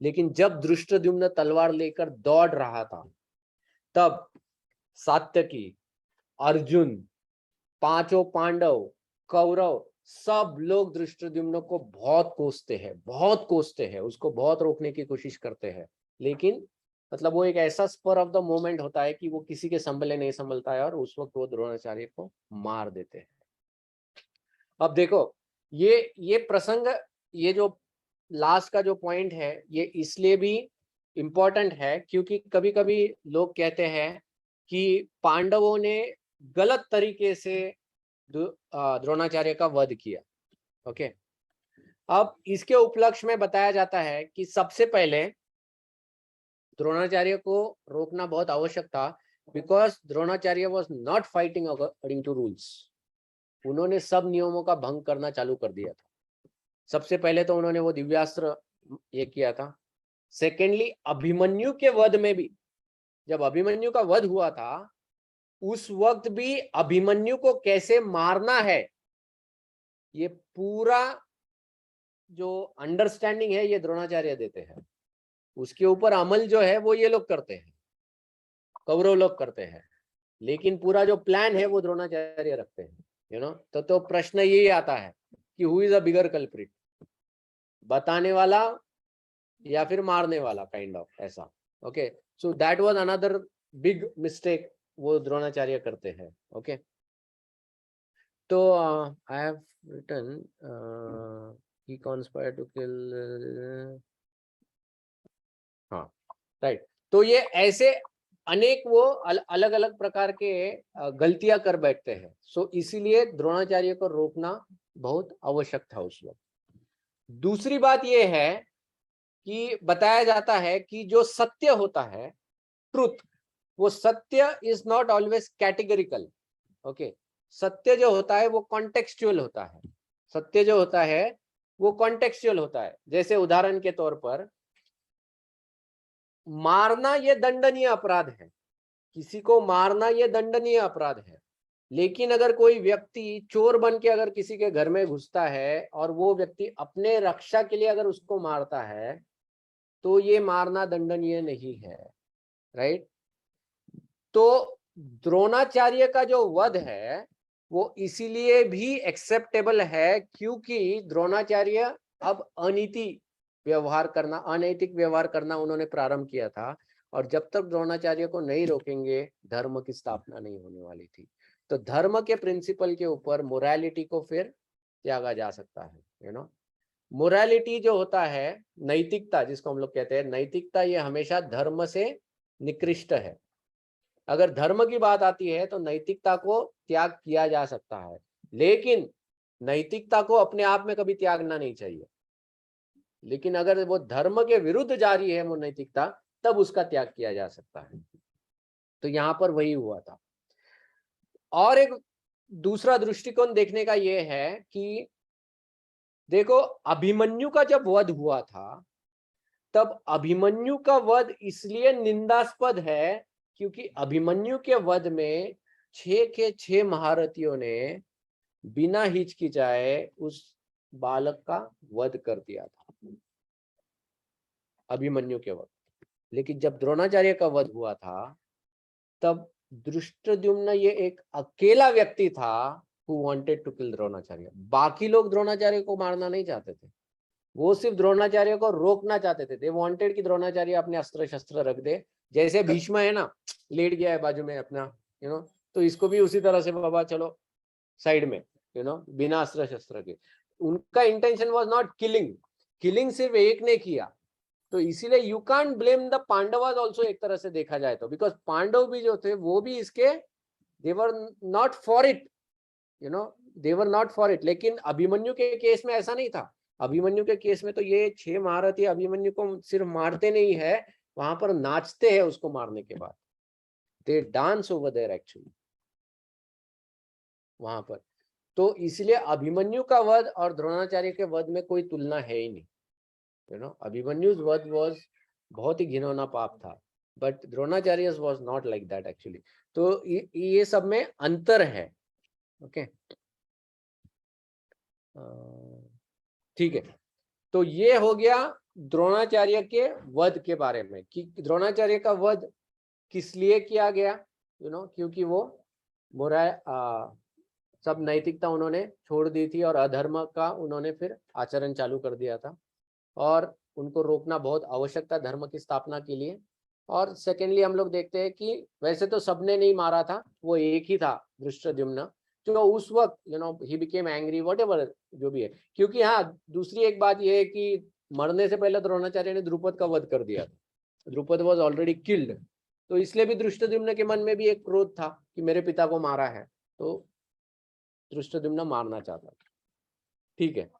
लेकिन जब धृष्टद्युम्न तलवार लेकर दौड़ रहा था, तब सात्यकी, अर्जुन, पांचों पांडव, कौरव, सब लोग धृष्टद्युम्न को बहुत कोसते हैं, उसको बहुत रोकने की कोशिश करते हैं। लेकिन मतलब वो एक ऐसा स्पर ऑफ द मोमेंट होता है कि वो किसी के संभले नहीं संभलता है, और उस वक्त वो द्रोणाचार्य को मार देते हैं। अब देखो ये प्रसंग, ये जो लास्ट का जो पॉइंट है, ये इसलिए भी इम्पोर्टेंट है क्योंकि कभी कभी लोग कहते हैं कि पांडवों ने गलत तरीके से द्रोणाचार्य का वध किया। ओके, अब इसके उपलक्ष्य में बताया जाता है कि सबसे पहले द्रोणाचार्य को रोकना बहुत आवश्यक था, because Dronacharya was not fighting according to rules. उन्होंने सब नियमों का भंग करना चालू कर दिया था। सबसे पहले तो उन्होंने वो दिव्यास्त्र ये किया था। सेकेंडली, अभिमन्यु के वध में भी, जब अभिमन्यु का वध हुआ था उस वक्त भी अभिमन्यु को कैसे मारना है, ये पूरा जो अंडरस्टैंडिंग है ये द्रोणाचार्य देते हैं। उसके ऊपर अमल जो है वो ये लोग करते हैं, कौरव लोग करते हैं, लेकिन पूरा जो प्लान है वो द्रोणाचार्य रखते हैं। तो प्रश्न यही आता है कि who is a bigger culprit, बताने वाला या फिर मारने वाला, काइंड ऑफ ऐसा। Okay, so that was another big mistake वो द्रोणाचार्य करते हैं। ओके, तो I have written he conspired to kill, हाँ राइट। तो ये ऐसे अनेक वो अलग अलग प्रकार के गलतियां कर बैठते हैं। सो इसीलिए द्रोणाचार्य को रोकना बहुत आवश्यक था उस वक्त। दूसरी बात ये है कि बताया जाता है कि जो सत्य होता है, ट्रुथ, वो सत्य is not always categorical. Okay, सत्य जो होता है वो कॉन्टेक्सचुअल होता है। सत्य जो होता है वो कॉन्टेक्सचुअल होता है। जैसे उदाहरण के तौर पर, मारना ये दंडनीय अपराध है, किसी को मारना ये दंडनीय अपराध है। लेकिन अगर कोई व्यक्ति चोर बन के अगर किसी के घर में घुसता है और वो व्यक्ति अपने रक्षा के लिए अगर उसको मारता है तो ये मारना दंडनीय नहीं है, राइट। तो द्रोणाचार्य का जो वध है वो इसीलिए भी एक्सेप्टेबल है क्योंकि द्रोणाचार्य अब अनैतिक व्यवहार करना उन्होंने प्रारंभ किया था। और जब तक द्रोणाचार्य को नहीं रोकेंगे धर्म की स्थापना नहीं होने वाली थी। तो धर्म के प्रिंसिपल के ऊपर मोरालिटी को फिर त्यागा जा सकता है। मोरालिटी जो होता है, नैतिकता जिसको हम लोग कहते हैं, नैतिकता ये हमेशा धर्म से निकृष्ट है। अगर धर्म की बात आती है तो नैतिकता को त्याग किया जा सकता है, लेकिन नैतिकता को अपने आप में कभी त्यागना नहीं चाहिए। लेकिन अगर वो धर्म के विरुद्ध जा रही है वो नैतिकता, तब उसका त्याग किया जा सकता है। तो यहां पर वही हुआ था। और एक दूसरा दृष्टिकोण देखने का ये है कि देखो, अभिमन्यु का जब वध हुआ था तब अभिमन्यु का वध इसलिए निंदास्पद है क्योंकि अभिमन्यु के वध में 6 के 6 महारथियों ने बिना हिचकिचाए उस बालक का वध कर दिया था, अभिमन्यु के वध। लेकिन जब द्रोणाचार्य का वध हुआ था तब धृष्टद्युम्न ये एक अकेला व्यक्ति था who wanted to kill Dronacharya. बाकी लोग द्रोणाचार्य को मारना नहीं चाहते थे, वो सिर्फ द्रोणाचार्य को रोकना चाहते थे। दे वांटेड कि द्रोणाचार्य अपने अस्त्र शस्त्र रख दे। जैसे भीष्म है ना, लेट गया है बाजू में अपना, तो इसको भी उसी तरह से बाबा चलो साइड में, बिना अस्त्र शस्त्र के। उनका इंटेंशन वाज नॉट किलिंग सिर्फ एक ने किया। तो इसीलिए you can't blame the Pandavas also, एक तरह से देखा जाए तो, बिकॉज पांडव भी जो थे वो भी इसके they were not for it, they were not for it. लेकिन अभिमन्यु के केस में ऐसा नहीं था। अभिमन्यु के केस में तो ये 6 महारथी अभिमन्यु को सिर्फ मारते नहीं है, वहां पर नाचते हैं उसको मारने के बाद। दे डांस ओवर देयर एक्चुअली वहां पर। तो इसलिए अभिमन्यु का वध और द्रोणाचार्य के वध में कोई तुलना है ही नहीं। अभिमन्यु's वध वाज बहुत ही घिनौना पाप था, but Dronacharya's was not like that actually. तो ये सब में अंतर है। ओके, ठीक है। तो ये हो गया द्रोणाचार्य के वध के बारे में कि द्रोणाचार्य का वध किस लिए किया गया, क्योंकि वो सब नैतिकता उन्होंने छोड़ दी थी और अधर्म का उन्होंने फिर आचरण चालू कर दिया था, और उनको रोकना बहुत आवश्यक था धर्म की स्थापना के लिए। और सेकेंडली हम लोग देखते हैं कि वैसे तो सबने नहीं मारा था, वो एक ही था धृष्टद्युम्न, जो उस वक्त ही बिकेम एंग्री व्हाटएवर जो भी है। क्योंकि हाँ, दूसरी एक बात यह है कि मरने से पहले द्रोणाचार्य ने द्रुपद का वध कर दिया था। द्रुपद वाज ऑलरेडी किल्ड, तो इसलिए भी धृष्टद्युम्न के मन में भी एक क्रोध था कि मेरे पिता को मारा है, तो धृष्टद्युम्न मारना चाहता था। ठीक है।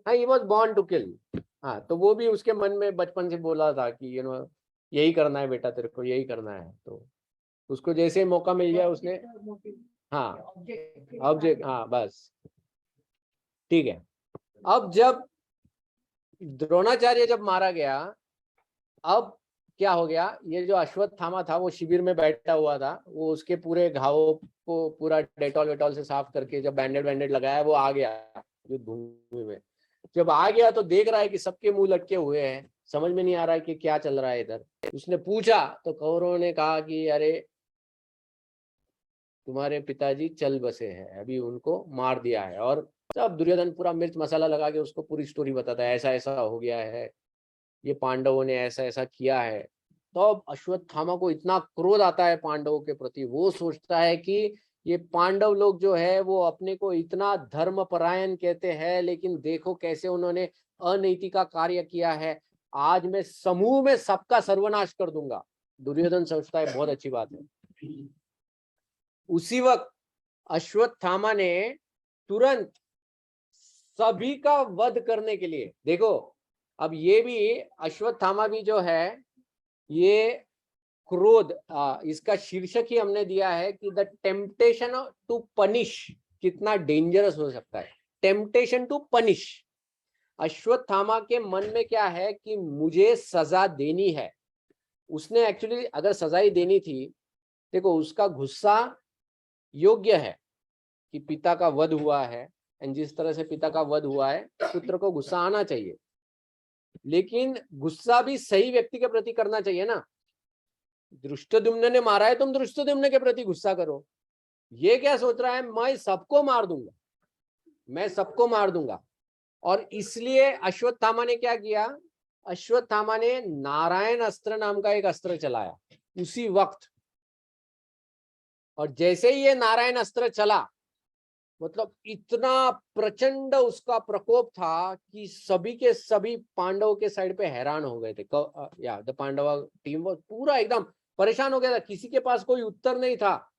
हाँ, he was born to kill। हाँ, तो वो भी उसके मन में बचपन से बोला था कि यही करना है बेटा, तेरे को यही करना है। तो उसको जैसे ही मौका मिल गया उसने, हाँ ऑब्जेक्ट, हाँ बस ठीक है। अब जब द्रोणाचार्य जब मारा गया, अब क्या हो गया, ये जो अश्वत्थामा था वो शिविर में बैठा हुआ था, वो उसके पूरे घावों को पूरा डेटॉल वेटॉल से साफ करके जब बैंडेड वैंडेड लगाया, वो आ गया युद्ध भूमि में। जब आ गया तो देख रहा है कि सबके मुंह लटके हुए हैं, समझ में नहीं आ रहा है कि क्या चल रहा है इधर। उसने पूछा तो कौरवों ने कहा कि अरे तुम्हारे पिताजी चल बसे हैं, अभी उनको मार दिया है। और सब दुर्योधन पूरा मिर्च मसाला लगा के उसको पूरी स्टोरी बताता है, ऐसा ऐसा हो गया है, ये पांडवों ने ऐसा ऐसा किया है। तो अब अश्वत्थामा को इतना क्रोध आता है पांडवों के प्रति, वो सोचता है कि ये पांडव लोग जो है वो अपने को इतना धर्मपरायण कहते हैं, लेकिन देखो कैसे उन्होंने अनैतिक का कार्य किया है, आज मैं समूह में सबका सर्वनाश कर दूंगा। दुर्योधन सोचता है बहुत अच्छी बात है। उसी वक्त अश्वत्थामा ने तुरंत सभी का वध करने के लिए, देखो अब ये भी अश्वत्थामा भी जो है ये क्रोध, इसका शीर्षक ही हमने दिया है कि द टेम्पटेशन टू पनिश कितना डेंजरस हो सकता है। टेम्पटेशन टू पनिश, अश्वत्थामा के मन में क्या है कि मुझे सजा देनी है। उसने एक्चुअली अगर सजा ही देनी थी, देखो उसका गुस्सा योग्य है कि पिता का वध हुआ है, एंड जिस तरह से पिता का वध हुआ है पुत्र को गुस्सा आना चाहिए, लेकिन गुस्सा भी सही व्यक्ति के प्रति करना चाहिए ना। धृष्टद्युम्न ने मारा है, तुम धृष्टद्युम्न के प्रति गुस्सा करो। ये क्या सोच रहा है, मैं सबको मार दूंगा, मैं सबको मार दूंगा। और इसलिए अश्वत्थामा ने क्या किया, अश्वत्थामा ने नारायण अस्त्र नाम का एक अस्त्र चलाया उसी वक्त। और जैसे ही ये नारायण अस्त्र चला, मतलब इतना प्रचंड उसका प्रकोप था कि सभी के सभी पांडवों के साइड पे हैरान हो गए थे। या द पांडवा टीम वो पूरा एकदम परेशान हो गया था, किसी के पास कोई उत्तर नहीं था।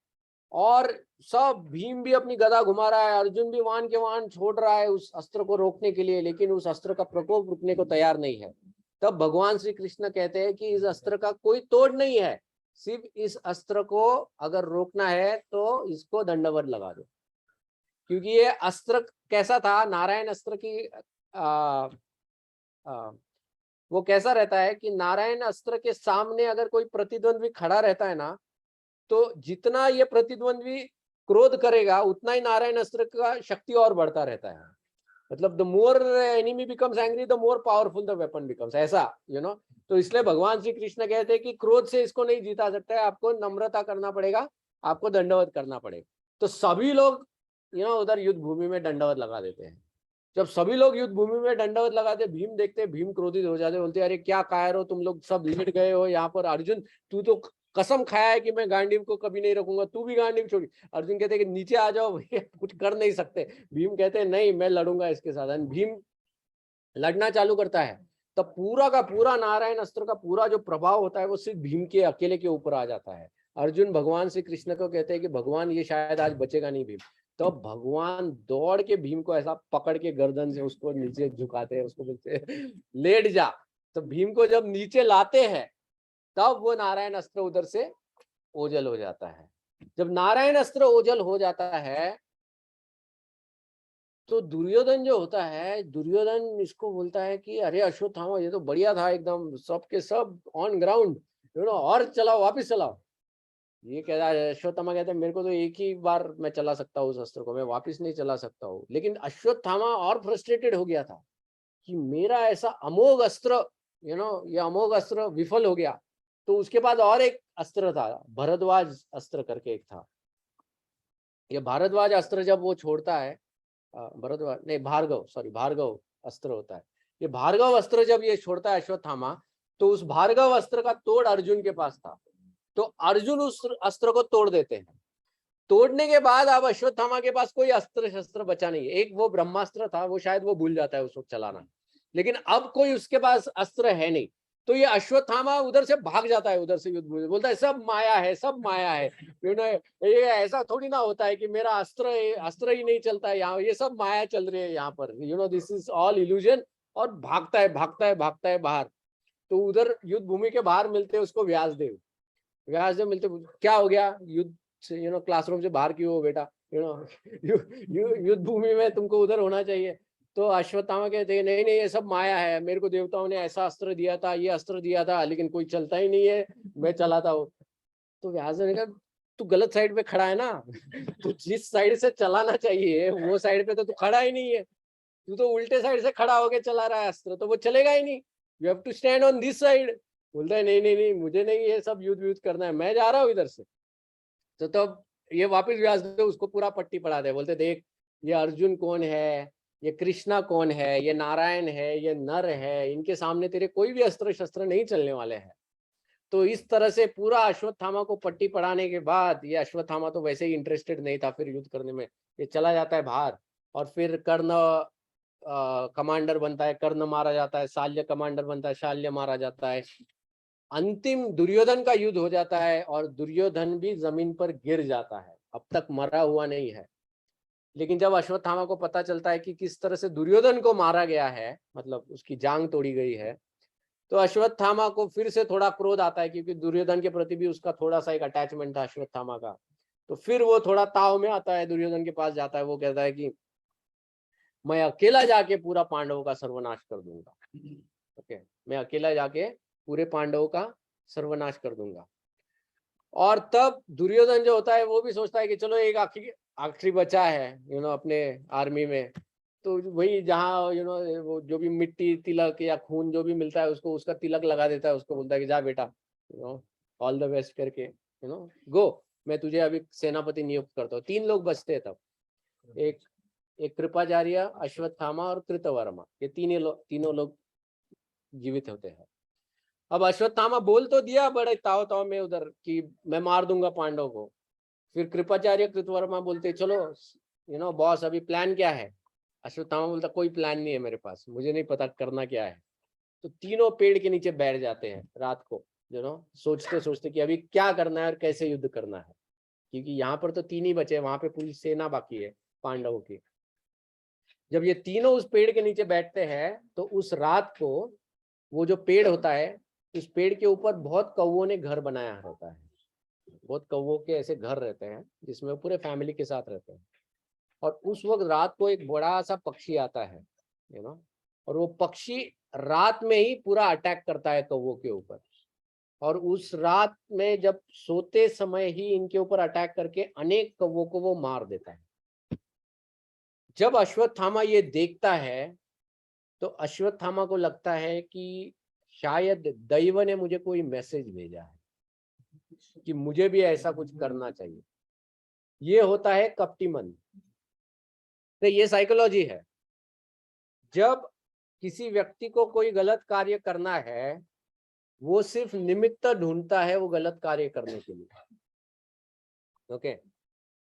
और सब, भीम भी अपनी गदा घुमा रहा है, अर्जुन भी वाहन के वाहन छोड़ रहा है उस अस्त्र को रोकने के लिए, लेकिन उस अस्त्र का प्रकोप रुकने को तैयार नहीं है। तब भगवान श्री कृष्ण कहते हैं कि इस अस्त्र का कोई तोड़ नहीं है, सिर्फ इस अस्त्र को अगर रोकना है तो इसको दंडवत लगा दो। क्योंकि ये अस्त्र कैसा था, नारायण अस्त्र की वो कैसा रहता है कि नारायण अस्त्र के सामने अगर कोई प्रतिद्वंद्वी खड़ा रहता है ना, तो जितना ये प्रतिद्वंद्वी क्रोध करेगा उतना ही नारायण अस्त्र का शक्ति और बढ़ता रहता है। मतलब the more enemy becomes angry, the more powerful the weapon becomes, ऐसा तो इसलिए भगवान श्री कृष्ण कहते हैं कि क्रोध से इसको नहीं जीता सकता है, आपको नम्रता करना पड़ेगा, आपको दंडवत करना पड़ेगा। तो सभी लोग उधर युद्ध भूमि में दंडवत लगा देते हैं। जब सभी लोग युद्ध भूमि में दंडवत लगाते, भीम देखते, भीम क्रोधित हो जाते, बोलते अरे क्या कायर हो तुम लोग, सब लेट गए हो यहाँ पर। अर्जुन तू तो कसम खाया है कि मैं गांडीव को कभी नहीं रखूंगा, तू भी गांडीव छोड़ी। अर्जुन कहते कि नीचे आ जाओ भैया, कुछ कर नहीं सकते। भीम कहते नहीं मैं लड़ूंगा इसके साथ। भीम लड़ना चालू करता है, तो पूरा का पूरा नारायण अस्त्र का पूरा जो प्रभाव होता है वो सिर्फ भीम के अकेले के ऊपर आ जाता है। अर्जुन भगवान श्री कृष्ण को कहते हैं कि भगवान ये शायद आज बचेगा नहीं भीम। तो भगवान दौड़ के भीम को ऐसा पकड़ के गर्दन से उसको नीचे झुकाते हैं, उसको बोलते हैं लेट जा। तो भीम को जब नीचे लाते हैं तब वो नारायण अस्त्र उधर से ओझल हो जाता है। जब नारायण अस्त्र ओझल हो जाता है तो दुर्योधन जो होता है, दुर्योधन इसको बोलता है कि अरे अश्वत्थामा ये तो बढ़िया था एकदम, सबके सब ऑन ग्राउंड, और चलाओ, वापिस चलाओ। ये कह रहा है, अश्वत्थामा कहते हैं मेरे को तो एक ही बार मैं चला सकता हूँ उस अस्त्र को, मैं वापिस नहीं चला सकता हूँ। लेकिन अश्वत्थामा और फ्रस्ट्रेटेड हो गया था कि मेरा ऐसा अमोघ अस्त्र, ये अमोघ अस्त्र विफल हो गया। तो उसके बाद और एक अस्त्र था, भरद्वाज अस्त्र करके एक था। ये भारद्वाज अस्त्र जब वो छोड़ता है, भरद्वाज नहीं, भार्गव अस्त्र होता है। ये भार्गव अस्त्र जब ये छोड़ता है अश्वत्थामा, तो उस भार्गव अस्त्र का तोड़ अर्जुन के पास था, तो अर्जुन उस अस्त्र को तोड़ देते हैं। तोड़ने के बाद अब अश्वत्थामा के पास कोई अस्त्र शस्त्र बचा नहीं है। एक वो ब्रह्मास्त्र था, वो शायद वो भूल जाता है उस वक्त चलाना, लेकिन अब कोई उसके पास अस्त्र है नहीं। तो ये अश्वत्थामा उधर से भाग जाता है, उधर से युद्ध भूमि, बोलता है सब माया है, सब माया है। ये ऐसा थोड़ी ना होता है कि मेरा अस्त्र ही नहीं चलता है यहाँ, ये सब माया चल रही है यहाँ पर, दिस इज ऑल इल्यूजन। और भागता है भागता है भागता है बाहर। तो उधर युद्ध भूमि के बाहर मिलते हैं उसको व्यासदेव। व्यासदेव मिलते, क्या हो गया युद्ध से, क्लासरूम से बाहर क्यों हो बेटा, युद्ध भूमि में तुमको उधर होना चाहिए। तो अश्वत्थामा कहते हैं नहीं नहीं, ये सब माया है, मेरे को देवताओं ने ऐसा अस्त्र दिया था, ये अस्त्र दिया था, लेकिन कोई चलता ही नहीं है, मैं चलाता हूँ। तो व्यासदेव ने कहा तू गलत साइड पे खड़ा है ना, तो जिस साइड से चलाना चाहिए वो साइड पे तो तू खड़ा ही नहीं है, तू तो उल्टे साइड से खड़ा होके चला रहा है अस्त्र, तो वो चलेगा ही नहीं। You have to stand on this side. बोलता है नहीं नहीं नहीं, मुझे नहीं ये सब युद्ध करना है, मैं जा रहा हूँ इधर से। तो तब ये वापस व्यासदेव उसको पूरा पट्टी पढ़ाते, बोलते देख ये अर्जुन कौन है, ये कृष्णा कौन है, ये नारायण है, ये नर है, इनके सामने तेरे कोई भी अस्त्र शस्त्र नहीं चलने वाले हैं। तो इस तरह से पूरा अश्वत्थामा को पट्टी पढ़ाने के बाद, ये अश्वत्थामा तो वैसे ही इंटरेस्टेड नहीं था फिर युद्ध करने में, ये चला जाता है बाहर। और फिर कर्ण कमांडर बनता है, कर्ण मारा जाता है, शाल्य कमांडर बनता है, शाल्य मारा जाता है। अंतिम दुर्योधन का युद्ध हो जाता है और दुर्योधन भी जमीन पर गिर जाता है, अब तक मरा हुआ नहीं है। लेकिन जब अश्वत्थामा को पता चलता है कि किस तरह से दुर्योधन को मारा गया है, मतलब उसकी जांग तोड़ी गई है, तो अश्वत्थामा को फिर से थोड़ा क्रोध आता है, क्योंकि दुर्योधन के प्रति भी उसका थोड़ा सा एक अटैचमेंट था अश्वत्थामा का। तो फिर वो थोड़ा ताव में आता है, दुर्योधन के पास जाता है, वो कहता है कि मैं अकेला जाके पूरा पांडवों का सर्वनाश कर दूंगा। ओके, मैं अकेला जाके पूरे पांडवों का सर्वनाश कर दूंगा। और तब दुर्योधन जो होता है वो भी सोचता है कि चलो एक आखिरी बचा है अपने आर्मी में, तो वही जहाँ वो जो भी मिट्टी तिलक या खून जो भी मिलता है उसको, उसका तिलक लगा देता है, उसको बोलता है कि जा बेटा ऑल द बेस्ट करके गो, मैं तुझे अभी सेनापति नियुक्त करता हूँ। 3 लोग बचते हैं तब, एक कृपाचार्य, अश्वत्थामा और कृतवर्मा, ये तीनों लोग जीवित होते हैं। अब अश्वत्थामा बोल तो दिया बड़े ताव में उधर कि मैं मार दूंगा पांडव को। फिर कृपाचार्य कृतवर्मा बोलते चलो बॉस अभी प्लान क्या है। अश्वत्थामा बोलता कोई प्लान नहीं है मेरे पास, मुझे नहीं पता करना क्या है। तो तीनों पेड़ के नीचे बैठ जाते हैं रात को, सोचते सोचते कि अभी क्या करना है और कैसे युद्ध करना है, क्योंकि यहाँ पर तो 3 ही बचे, वहां पे पूरी सेना बाकी है पांडवों की। जब ये तीनों उस पेड़ के नीचे बैठते हैं तो उस रात को वो जो पेड़ होता है, उस पेड़ के ऊपर बहुत कौवों ने घर बनाया रहता है, बहुत कौवों के ऐसे घर रहते हैं जिसमें वो पूरे फैमिली के साथ रहते हैं। और उस वक्त रात को एक बड़ा सा पक्षी आता है और वो पक्षी रात में ही पूरा अटैक करता है कौवों के ऊपर। और उस रात में जब सोते समय ही इनके ऊपर अटैक करके अनेक कौवों को वो मार देता है। जब अश्वत्थामा ये देखता है तो अश्वत्थामा को लगता है कि शायद दैव ने मुझे कोई मैसेज भेजा है कि मुझे भी ऐसा कुछ करना चाहिए। ये होता है कपटी मन। तो ये साइकोलॉजी है। जब किसी व्यक्ति को कोई गलत कार्य करना है, वो सिर्फ निमित्त ढूंढता है वो गलत कार्य करने के लिए। ओके,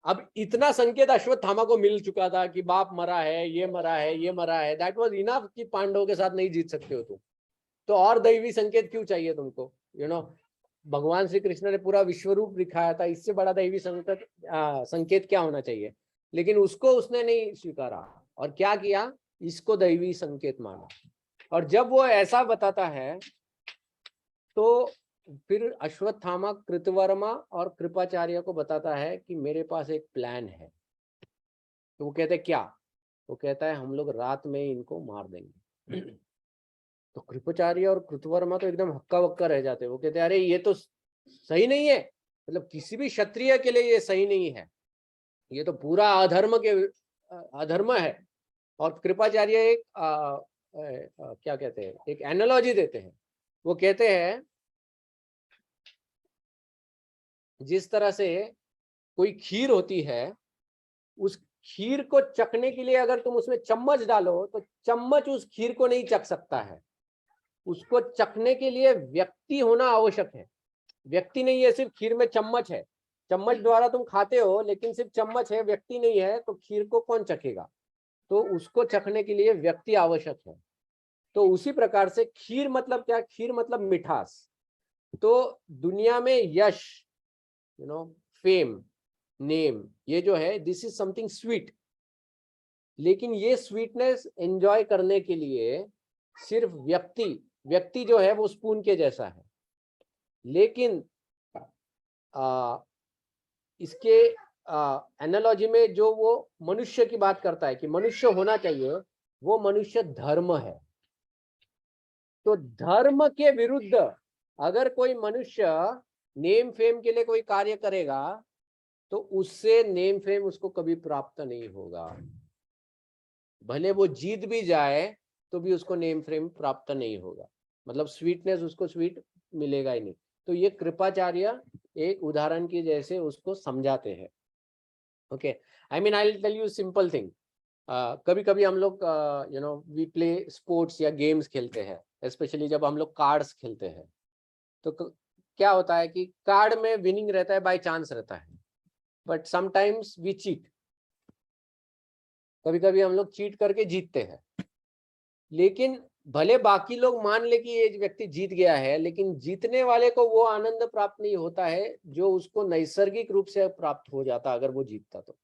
अब इतना संकेत अश्वत्थामा को मिल चुका था कि बाप मरा है, ये मरा है, ये मरा है, दैट वाज इनफ कि पांडवों के साथ नहीं जीत सकते हो तुम, तो और दैवी संकेत क्यों चाहिए तुमको। भगवान श्री कृष्ण ने पूरा विश्वरूप दिखाया था, इससे बड़ा दैवी संकेत क्या होना चाहिए। लेकिन उसको उसने नहीं स्वीकारा और क्या किया, इसको दैवी संकेत माना। और जब वो ऐसा बताता है तो फिर अश्वत्थामा कृतवर्मा और कृपाचार्य को बताता है कि मेरे पास एक प्लान है। तो वो कहते क्या, वो कहता है हम लोग रात में इनको मार देंगे। तो कृपाचार्य और कृतवर्मा तो एकदम हक्का बक्का रह जाते हैं। वो कहते हैं अरे ये तो सही नहीं है, मतलब किसी भी क्षत्रिय के लिए ये सही नहीं है, ये तो पूरा अधर्म है। और कृपाचार्य एक क्या कहते हैं, एक एनालॉजी देते हैं। वो कहते हैं जिस तरह से कोई खीर होती है, उस खीर को चखने के लिए अगर तुम उसमें चम्मच डालो तो चम्मच उस खीर को नहीं चख सकता है, उसको चखने के लिए व्यक्ति होना आवश्यक है। व्यक्ति नहीं है, सिर्फ खीर में चम्मच है, चम्मच द्वारा तुम खाते हो, लेकिन सिर्फ चम्मच है, व्यक्ति नहीं है, तो खीर को कौन चखेगा। तो उसको चखने के लिए व्यक्ति आवश्यक है। तो उसी प्रकार से खीर मतलब क्या, खीर मतलब मिठास। तो दुनिया में यश, फेम, नेम, ये जो है दिस इज समथिंग स्वीट, लेकिन ये स्वीटनेस एंजॉय करने के लिए सिर्फ व्यक्ति जो है वो स्पून के जैसा है। लेकिन इसके एनालॉजी में जो वो मनुष्य की बात करता है कि मनुष्य होना चाहिए, वो मनुष्य धर्म है। तो धर्म के विरुद्ध अगर कोई मनुष्य नेम फेम के लिए कोई कार्य करेगा तो उससे नेम फेम उसको कभी प्राप्त नहीं होगा। भले वो जीत भी जाए तो भी उसको नेम फेम प्राप्त नहीं होगा, मतलब स्वीटनेस उसको स्वीट मिलेगा ही नहीं। तो ये कृपाचार्य एक उदाहरण की जैसे उसको समझाते हैं। Okay, I mean I will tell you simple thing. कभी कभी हम लोग वी प्ले स्पोर्ट्स या गेम्स खेलते हैं, स्पेशली जब हम लोग कार्ड्स खेलते हैं। तो क्या होता है कि कार्ड में विनिंग रहता है, बाय चांस रहता है, बट समटाइम्स वी चीट। कभी कभी हम लोग चीट करके जीतते हैं, लेकिन भले बाकी लोग मान ले कि ये व्यक्ति जीत गया है, लेकिन जीतने वाले को वो आनंद प्राप्त नहीं होता है जो उसको नैसर्गिक रूप से प्राप्त हो जाता अगर वो जीतता तो।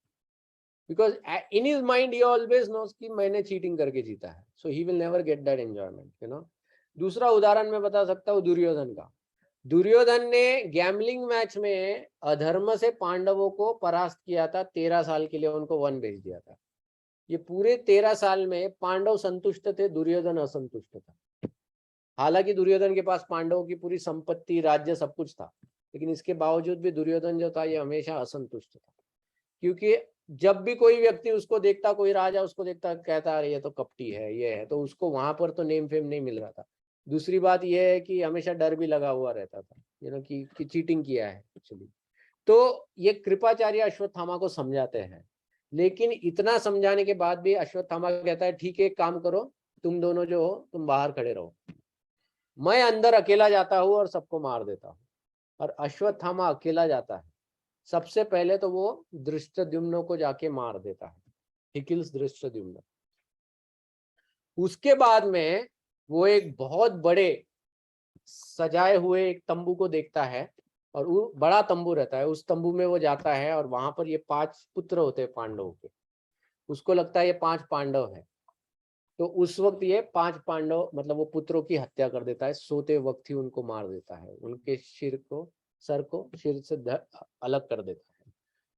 Because in his mind he always knows कि मैंने चीटिंग करके जीता है, so he will never get that enjoyment. दूसरा उदाहरण मैं बता सकता हूँ दुर्योधन का। दुर्योधन ने गैम्बलिंग मैच में अधर्म से पांडवों को परास्त किया था, 13 साल के लिए उनको वन भेज दिया था। ये पूरे 13 साल में पांडव संतुष्ट थे, दुर्योधन असंतुष्ट था। हालांकि दुर्योधन के पास पांडवों की पूरी संपत्ति, राज्य, सब कुछ था, लेकिन इसके बावजूद भी दुर्योधन जो था ये हमेशा असंतुष्ट था। क्योंकि जब भी कोई व्यक्ति उसको देखता, कोई राजा उसको देखता, कहता अरे ये तो कपटी है, ये है, तो उसको वहां पर तो नेम फेम नहीं मिल रहा था। दूसरी बात यह है कि हमेशा डर भी लगा हुआ रहता था, कि चीटिंग किया है एक्चुअली। तो ये कृपाचार्य अश्वत्थामा को समझाते हैं, लेकिन इतना समझाने के बाद भी अश्वत्थामा कहता है ठीक है, एक काम करो, तुम दोनों जो हो तुम बाहर खड़े रहो, मैं अंदर अकेला जाता हूँ और सबको मार देता हूँ। और अश्वत्थामा अकेला जाता है। सबसे पहले तो वो धृष्टद्युम्न को जाके मार देता है, ही किल्स धृष्टद्युम्न। उसके बाद में वो एक बहुत बड़े सजाए हुए एक तंबू को देखता है, और वो बड़ा तंबू रहता है, उस तंबू में वो जाता है, और वहां पर ये 5 पुत्र होते हैं पांडवों के। उसको लगता है ये 5 पांडव है, तो उस वक्त ये 5 पांडव मतलब वो पुत्रों की हत्या कर देता है, सोते वक्त ही उनको मार देता है, उनके सर को सिर से अलग कर देता है।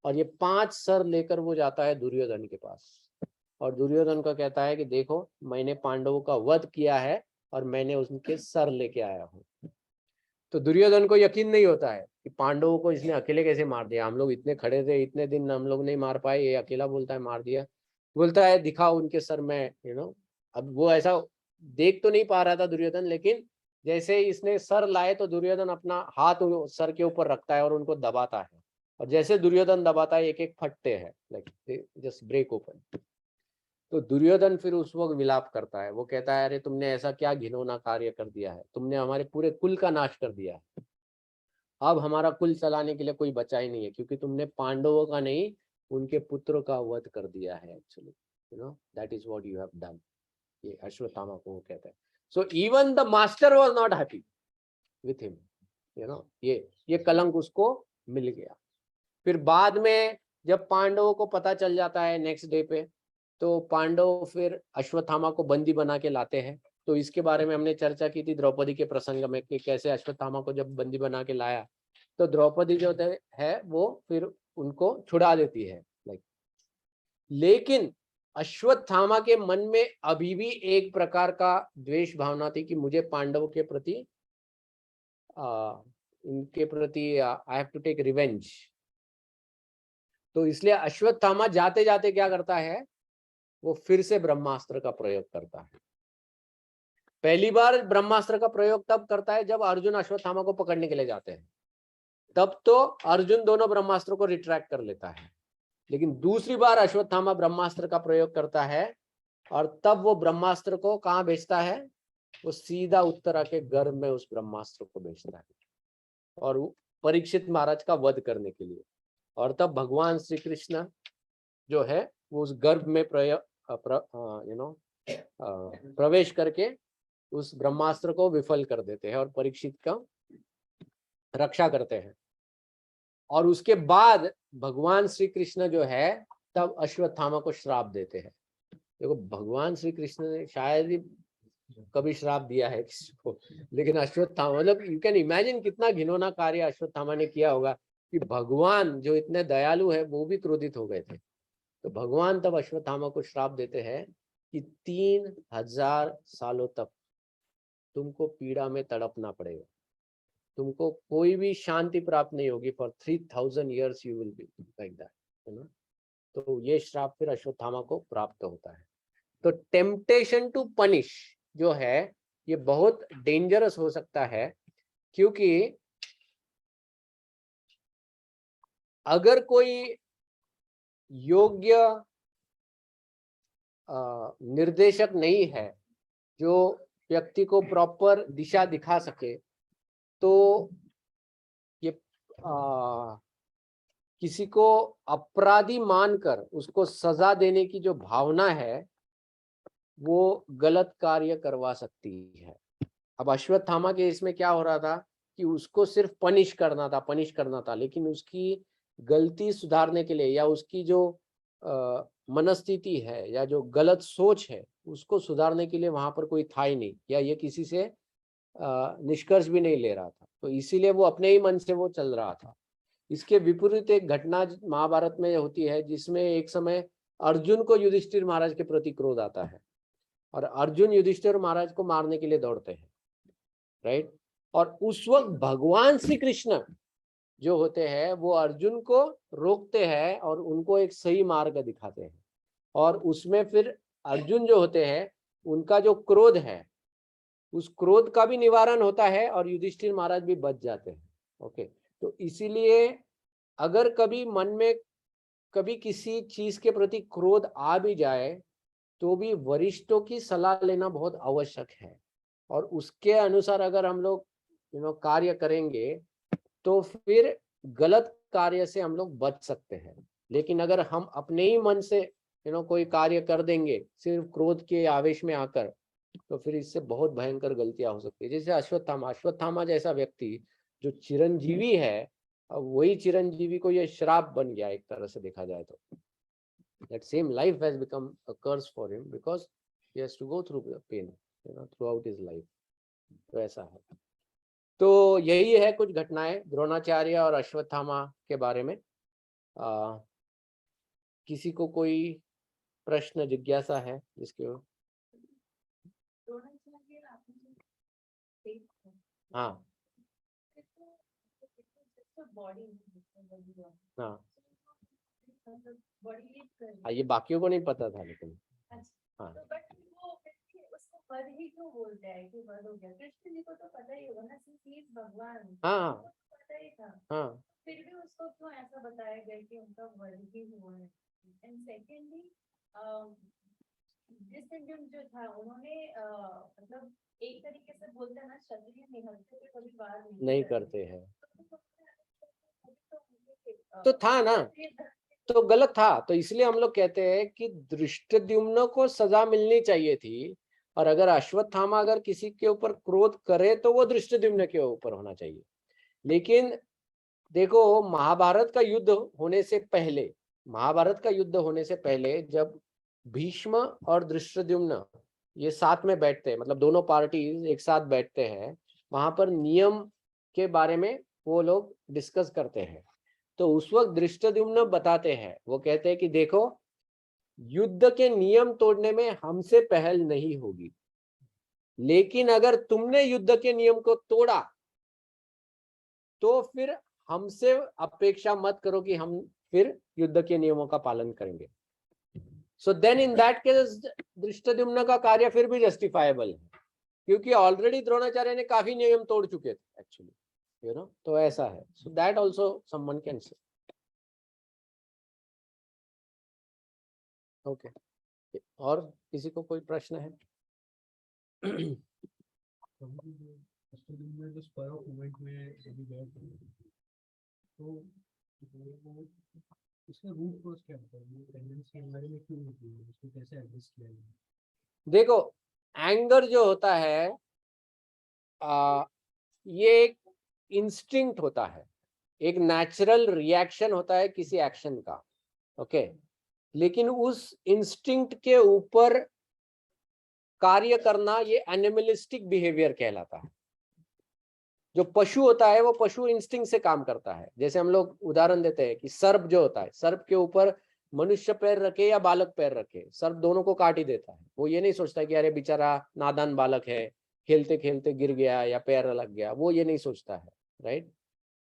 और ये 5 सर लेकर वो जाता है दुर्योधन के पास, और दुर्योधन का कहता है कि देखो मैंने पांडवों का वध किया है और मैंने उनके सर लेके आया हूँ। तो दुर्योधन को यकीन नहीं होता है कि पांडवों को इसने अकेले कैसे मार दिया, हम लोग इतने खड़े थे, इतने दिन हम लोग नहीं मार पाए, ये अकेला बोलता है मार दिया। बोलता है दिखाओ उनके सर में, अब वो ऐसा देख तो नहीं पा रहा था दुर्योधन, लेकिन जैसे ही इसने सर लाए तो दुर्योधन अपना हाथ सर के ऊपर रखता है और उनको दबाता है, और जैसे दुर्योधन दबाता है एक एक फटते हैं, लाइक जस्ट ब्रेक ओपन। तो दुर्योधन फिर उस वक्त विलाप करता है, वो कहता है अरे तुमने ऐसा क्या घिनौना कार्य कर दिया है, तुमने हमारे पूरे कुल का नाश कर दिया है, अब हमारा कुल चलाने के लिए कोई बचा ही नहीं है, क्योंकि तुमने पांडवों का नहीं उनके पुत्रों का वध कर दिया है actually, that is what you have done. ये अश्वत्थामा को वो कहता है। So even the master was not happy with him, ये कलंक उसको मिल गया। फिर बाद में जब पांडवों को पता चल जाता है नेक्स्ट डे पे, तो पांडव फिर अश्वत्थामा को बंदी बना के लाते हैं। तो इसके बारे में हमने चर्चा की थी द्रौपदी के प्रसंग में, कि कैसे अश्वत्थामा को जब बंदी बना के लाया तो द्रौपदी जो है वो फिर उनको छुड़ा देती है, लेकिन अश्वत्थामा के मन में अभी भी एक प्रकार का द्वेष भावना थी कि मुझे पांडवों के प्रति इनके प्रति I have to take revenge. तो इसलिए अश्वत्थामा जाते जाते क्या करता है, वो फिर से ब्रह्मास्त्र का प्रयोग करता है। पहली बार ब्रह्मास्त्र का प्रयोग तब करता है जब अर्जुन अश्वत्थामा को पकड़ने के लिए जाते हैं, तब तो अर्जुन दोनों ब्रह्मास्त्रों को रिट्रैक्ट कर लेता है। लेकिन दूसरी बार अश्वत्थामा ब्रह्मास्त्र का प्रयोग करता है, और तब वो ब्रह्मास्त्र को कहाँ भेजता है, वो सीधा उत्तरा के गर्भ में उस ब्रह्मास्त्र को भेजता है, और परीक्षित महाराज का वध करने के लिए। और तब भगवान श्री कृष्ण जो है वो उस गर्भ में प्रवेश करके उस ब्रह्मास्त्र को विफल कर देते हैं और परीक्षित का रक्षा करते हैं। और उसके बाद भगवान श्री कृष्ण जो है तब अश्वत्थामा को श्राप देते हैं। देखो भगवान श्री कृष्ण ने शायद ही कभी श्राप दिया है किसी को, लेकिन अश्वत्थामा, मतलब यू कैन इमेजिन कितना घिनौना कार्य अश्वत्थामा ने किया होगा कि भगवान जो इतने दयालु है वो भी क्रोधित हो गए थे। तो भगवान तब अश्वत्थामा को श्राप देते हैं कि 3000 सालों तक तुमको पीड़ा में तड़पना पड़ेगा, तुमको कोई भी शांति प्राप्त नहीं होगी। For 3000 years you will be like that, है ना। तो ये श्राप फिर अश्वत्थामा को प्राप्त होता है। तो टेम्पटेशन टू पनिश जो है ये बहुत डेंजरस हो सकता है, क्योंकि अगर कोई योग्य निर्देशक नहीं है जो व्यक्ति को प्रॉपर दिशा दिखा सके, तो ये किसी को अपराधी मानकर उसको सजा देने की जो भावना है वो गलत कार्य करवा सकती है। अब अश्वत्थामा के इसमें क्या हो रहा था कि उसको सिर्फ पनिश करना था, लेकिन उसकी गलती सुधारने के लिए या उसकी जो मनस्थिति है या जो गलत सोच है उसको सुधारने के लिए वहां पर कोई था ही नहीं, या ये किसी से निष्कर्ष भी नहीं ले रहा था। तो इसीलिए वो अपने ही मन से वो चल रहा था। इसके विपरीत एक घटना महाभारत में होती है जिसमें एक समय अर्जुन को युधिष्ठिर महाराज के प्रति क्रोध आता है और अर्जुन युधिष्ठिर महाराज को मारने के लिए दौड़ते हैं, राइट। और उस वक्त भगवान श्री कृष्ण जो होते हैं वो अर्जुन को रोकते हैं और उनको एक सही मार्ग दिखाते हैं। और उसमें फिर अर्जुन जो होते हैं उनका जो क्रोध है उस क्रोध का भी निवारण होता है और युधिष्ठिर महाराज भी बच जाते हैं। ओके, तो इसीलिए अगर कभी मन में कभी किसी चीज के प्रति क्रोध आ भी जाए तो भी वरिष्ठों की सलाह लेना बहुत आवश्यक है, और उसके अनुसार अगर हम लोग कार्य करेंगे तो फिर गलत कार्य से हम लोग बच सकते हैं। लेकिन अगर हम अपने ही मन से कोई कार्य कर देंगे सिर्फ क्रोध के आवेश में आकर, तो फिर इससे बहुत भयंकर गलतियां हो सकती है। जैसे अश्वत्थामा जैसा व्यक्ति जो चिरंजीवी है, अब वही चिरंजीवी को ये श्राप बन गया एक तरह से देखा जाए तो। That same life has become a curse for him because he has to go through the pain, throughout his life. तो ऐसा है। तो यही है कुछ घटनाएं द्रोणाचार्य और अश्वत्थामा के बारे में। किसी को कोई प्रश्न जिज्ञासा है जिसके? हाँ हाँ, ये बाकियों को नहीं पता था लेकिन हाँ पर ही क्यों बोलते हैं कि वध हो गया? कृष्ण जी को तो पता ही होगा ना, भगवान, हाँ पता ही था। हाँ, फिर भी उसको क्यों ऐसा बताया गया कि उनका वध ही हुआ है? एंड सेकेंडली डिस्टेंजन जो था उन्होंने मतलब एक तरीके से बोलते हैं ना, क्षत्रिय निहत्थे पे कभी वार नहीं करते हैं। तो था ना, तो गलत था। तो इसलिए हम लोग कहते हैं कि धृष्टद्युम्न को सजा मिलनी चाहिए थी, और अगर अश्वत्थामा अगर किसी के ऊपर क्रोध करे तो वो धृष्टद्युम्न के ऊपर होना चाहिए। लेकिन देखो महाभारत का युद्ध होने से पहले जब भीष्म और धृष्टद्युम्न ये साथ में बैठते हैं, मतलब दोनों पार्टीज एक साथ बैठते हैं, वहां पर नियम के बारे में वो लोग डिस्कस करते हैं। तो उस वक्त धृष्टद्युम्न बताते हैं, वो कहते हैं कि देखो युद्ध के नियम तोड़ने में हमसे पहल नहीं होगी, लेकिन अगर तुमने युद्ध के नियम को तोड़ा तो फिर हमसे अपेक्षा मत करो कि हम फिर युद्ध के नियमों का पालन करेंगे। So then in that case Dhrishtadyumna का कार्य फिर भी जस्टिफाइबल है, क्योंकि ऑलरेडी द्रोणाचार्य ने काफी नियम तोड़ चुके थे एक्चुअली, तो ऐसा है। So that also someone can say. Okay, और किसी को कोई प्रश्न है? इसका रूट कॉज क्या होता है? टेंडेंसी हमारे में क्यों होती है? उसको कैसे एडजस्ट किया जाए? देखो एंगर जो होता है ये एक इंस्टिंक्ट होता है, एक नेचुरल रिएक्शन होता है किसी एक्शन का, ओके। लेकिन उस इंस्टिंक्ट के ऊपर कार्य करना ये एनिमलिस्टिक बिहेवियर कहलाता है। जो पशु होता है वो पशु इंस्टिंक्ट से काम करता है। जैसे हम लोग उदाहरण देते हैं कि सर्प जो होता है, सर्प के ऊपर मनुष्य पैर रखे या बालक पैर रखे, सर्प दोनों को काट ही देता है। वो ये नहीं सोचता कि अरे बेचारा नादान बालक है, खेलते खेलते गिर गया या पैर लग गया, वो ये नहीं सोचता है, राइट।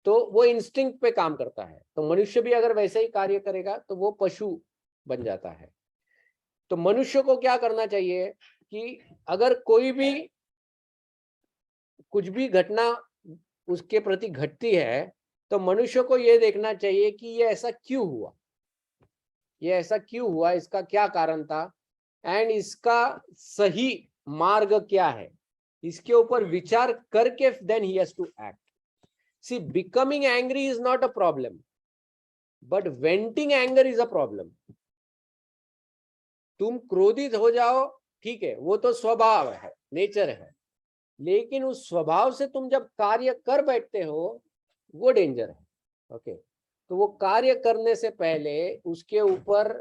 तो वो इंस्टिंक्ट पे काम करता है। तो मनुष्य भी अगर वैसे ही कार्य करेगा तो वो पशु बन जाता है। तो मनुष्य को क्या करना चाहिए कि अगर कोई भी कुछ भी घटना उसके प्रति घटती है तो मनुष्य को यह देखना चाहिए कि ये ऐसा क्यों हुआ, ये ऐसा क्यों हुआ, इसका क्या कारण था, एंड इसका सही मार्ग क्या है, इसके ऊपर विचार करके then he has to act. See, becoming angry is not a problem, but venting anger is a problem. तुम क्रोधित हो जाओ, ठीक है, वो तो स्वभाव है, नेचर है, लेकिन उस स्वभाव से तुम जब कार्य कर बैठते हो वो डेंजर है, ओके। तो वो कार्य करने से पहले उसके ऊपर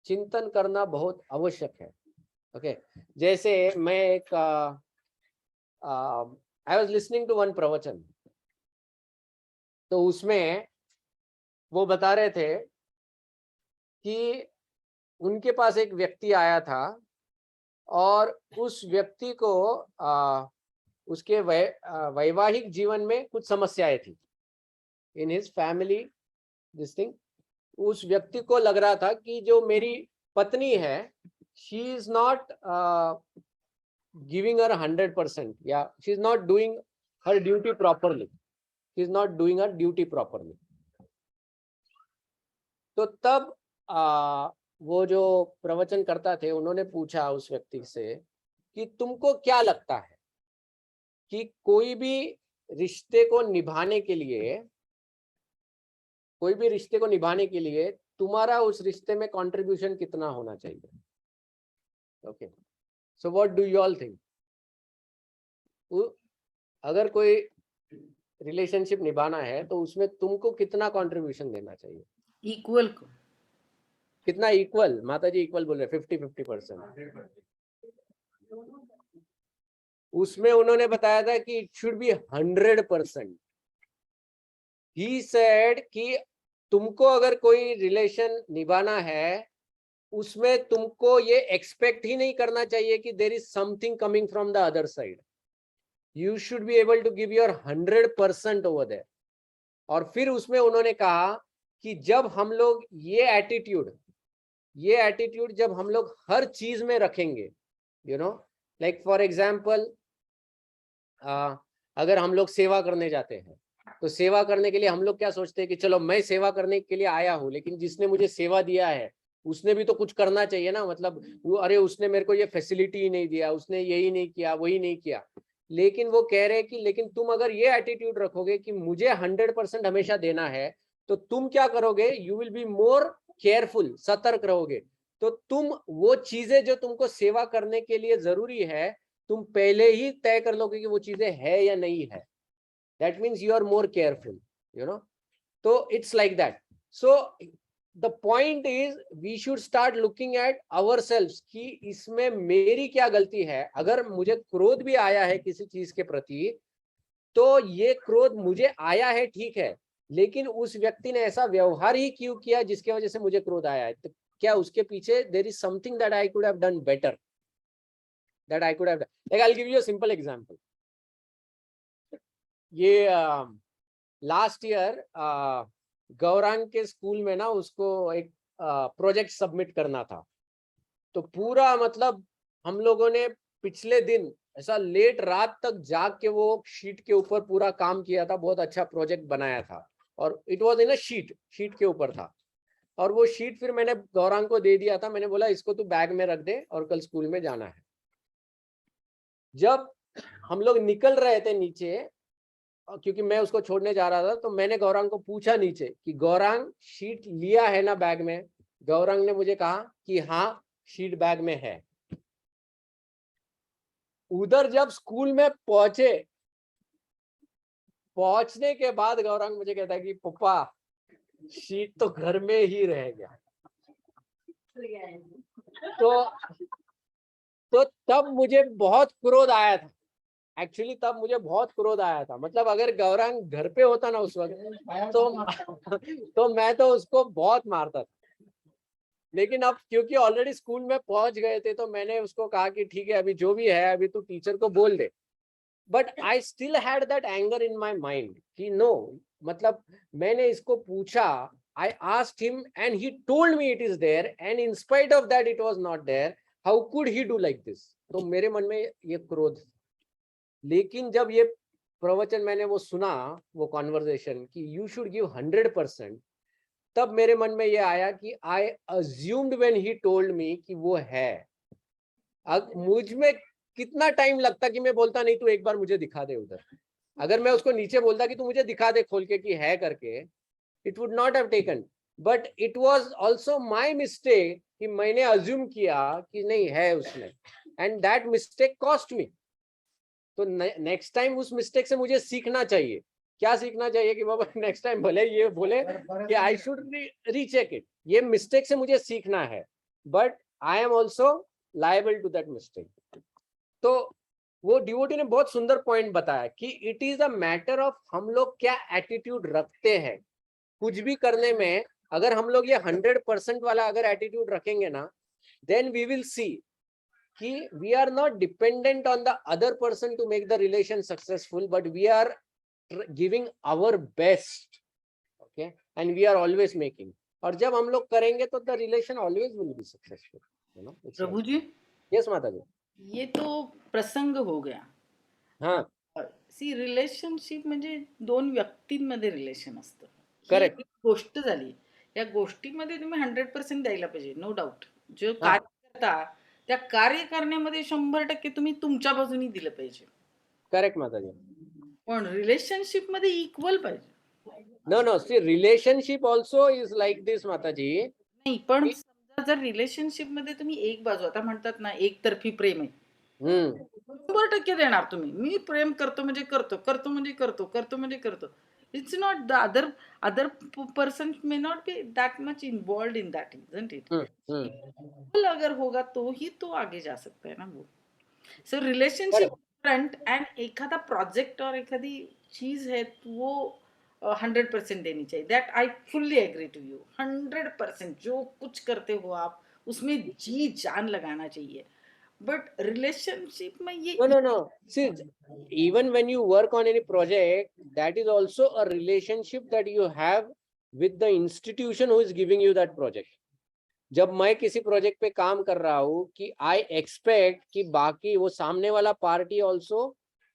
चिंतन करना बहुत आवश्यक है, ओके। जैसे मैं एक I was listening to one प्रवचन, तो उसमें वो बता रहे थे कि उनके पास एक व्यक्ति आया था और उस व्यक्ति को उसके वैवाहिक जीवन में कुछ समस्याएं थी, in his family this thing. उस व्यक्ति को लग रहा था कि जो मेरी पत्नी है, she is not giving her 100%, या she is not doing her duty properly, she is not doing her duty properly. तो तब वो जो प्रवचन करता थे उन्होंने पूछा उस व्यक्ति से कि तुमको क्या लगता है कि कोई भी रिश्ते को निभाने के लिए, कोई भी रिश्ते को निभाने के लिए तुम्हारा उस रिश्ते में कंट्रीब्यूशन कितना होना चाहिए, okay. So what do you all think, अगर कोई रिलेशनशिप निभाना है तो उसमें तुमको कितना कंट्रीब्यूशन देना चाहिए? इक्वल को कितना इक्वल? माता जी इक्वल बोल रहे, 50-50%। उसमें उन्होंने बताया था कि it should be 100%। He said कि तुमको अगर कोई रिलेशन निभाना है उसमें तुमको ये एक्सपेक्ट ही नहीं करना चाहिए कि there is something coming from the other side. You should be able to give your 100% over there. और फिर उसमें उन्होंने कहा कि जब हम लोग ये एटीट्यूड जब हम लोग हर चीज में रखेंगे, you know, like for example अगर हम लोग सेवा करने जाते हैं तो सेवा करने के लिए हम लोग क्या सोचते हैं कि चलो मैं सेवा करने के लिए आया हूँ, लेकिन जिसने मुझे सेवा दिया है उसने भी तो कुछ करना चाहिए ना, मतलब वो अरे उसने मेरे को ये फैसिलिटी ही नहीं दिया, उसने यही नहीं किया, वही नहीं किया। लेकिन वो कह रहे हैं कि लेकिन तुम अगर ये एटीट्यूड रखोगे कि मुझे 100% हमेशा देना है, तो तुम क्या करोगे, you will be more careful, सतर्क रहोगे। तो तुम वो चीजें जो तुमको सेवा करने के लिए जरूरी है तुम पहले ही तय कर लोगे कि वो चीजें है या नहीं है। That means you are more careful, you know. तो it's like that. So the point is we should start looking at ourselves कि इसमें मेरी क्या गलती है। अगर मुझे क्रोध भी आया है किसी चीज के प्रति, तो ये क्रोध मुझे आया है, ठीक है, लेकिन उस व्यक्ति ने ऐसा व्यवहार ही क्यों किया जिसके वजह से मुझे क्रोध आया है, तो क्या उसके पीछे there is something that I could have done better, that I could have done. Like I'll give you a simple example. ये लास्ट ईयर गौरांग के स्कूल में ना उसको एक प्रोजेक्ट सबमिट करना था। तो पूरा मतलब हम लोगों ने पिछले दिन ऐसा लेट रात तक जाग के वो शीट के ऊपर पूरा काम किया था, बहुत अच्छा प्रोजेक्ट बनाया था और it was in a sheet के ऊपर था। और वो शीट फिर मैंने गौरांग को दे दिया था, मैंने बोला इसको तू बैग में रख दे और कल स्कूल में जाना है। जब हम लोग निकल रहे थे नीचे, क्योंकि मैं उसको छोड़ने जा रहा था, तो मैंने गौरांग को पूछा नीचे कि गौरांग शीट लिया है ना बैग में? गौरांग ने मुझे कहा कि हाँ शीट बैग में है। उधर जब स्कूल में पहुंचने के बाद गौरांग मुझे कहता है कि पप्पा शीट तो घर में ही रह गया। तो तब मुझे बहुत क्रोध आया था। एक्चुअली तब मुझे बहुत क्रोध आया था। मतलब अगर गौरांग घर पे होता ना उस वक्त तो मैं तो उसको बहुत मारता था। लेकिन अब क्योंकि ऑलरेडी स्कूल में पहुंच गए थे तो मैंने उसको कहा कि ठीक है अभी जो भी है अभी तू टीचर को बोल दे। But I still had that anger in my mind कि नो, मतलब मैंने इसको पूछा, I asked him and he told me it is there and in spite of that it was not there, how could he do like this. तो मेरे मन में ये क्रोध। लेकिन जब ये प्रवचन मैंने वो सुना, वो कॉन्वर्सेशन कि यू शुड गिव 100%, तब मेरे मन में ये आया कि I assumed when he told me कि वो है। अब मुझ में कितना टाइम लगता कि मैं बोलता नहीं तू एक बार मुझे दिखा दे उधर। अगर मैं उसको नीचे बोलता कि तू मुझे दिखा दे खोल के कि है करके, it would not have taken. But it was also my mistake कि मैंने अज्यूम किया कि नहीं है उसमें, and that mistake cost me. तो नेक्स्ट टाइम उस मिस्टेक से मुझे सीखना चाहिए। क्या सीखना चाहिए कि बाबा नेक्स्ट टाइम भले ये बोले कि आई शुड रीचेक इट, ये मिस्टेक से मुझे सीखना है, but I am also liable to that mistake. तो वो डिवोटी ने बहुत सुंदर पॉइंट बताया कि it is a matter of हम लोग क्या एटीट्यूड रखते हैं कुछ भी करने में। अगर हम लोग ये 100% वाला अगर एटीट्यूड रखेंगे ना, देन वी विल सी कि we are not dependent on the other person to make the relation successful, but we are giving our best, okay, and we are always making. और जब हम लोग करेंगे तो the relation always will be successful, you know. Prabhu ji, yes माता जी। ये तो प्रसंग हो गया। हाँ सी रिलेशनशिप म्हणजे दोन व्यक्तींमध्ये रिलेशन असतं। ही करेक्ट। एक गोष्ट झाली। या गोष्टीमध्ये तुम्ही 100% द्यायला पाहिजे, नो डाऊट। जो हाँ कार्य करता त्या कार्य करण्यामध्ये 100% तुम्ही तुमच्या बाजूनी दिलं पाहिजे। करेक्ट माता जी। पण रिलेशनशिप मध्ये इक्वल पाहिजे। no no see relationship also is like this माता जी। नाही, पण समजा जर रिलेशनशिप मध्ये तुम्ही एक बाजू, आता म्हणतात ना एकतर्फी प्रेम आहे, 100% देणार तुम्ही। मी प्रेम करतो म्हणजे करतो, करतो म्हणजे करतो, करतो म्हणजे करतो। It's not the other person may not be that much involved in that, isn't it? Equal अगर होगा तो ही तो आगे जा सकता है ना वो। सो रिलेशनशिप फ्रंट एंड एखादा प्रोजेक्ट और एखादी चीज है वो 100% देनी चाहिए। That I fully agree to you. 100% जो कुछ करते हो आप उसमें जी जान लगाना चाहिए। बट रिलेशनशिप में ये no see even when you work on any project, that is also a relationship that you have with the institution who is giving you that project. जब मैं किसी प्रोजेक्ट पे काम कर रहा हूँ कि आई एक्सपेक्ट कि बाकी वो सामने वाला party also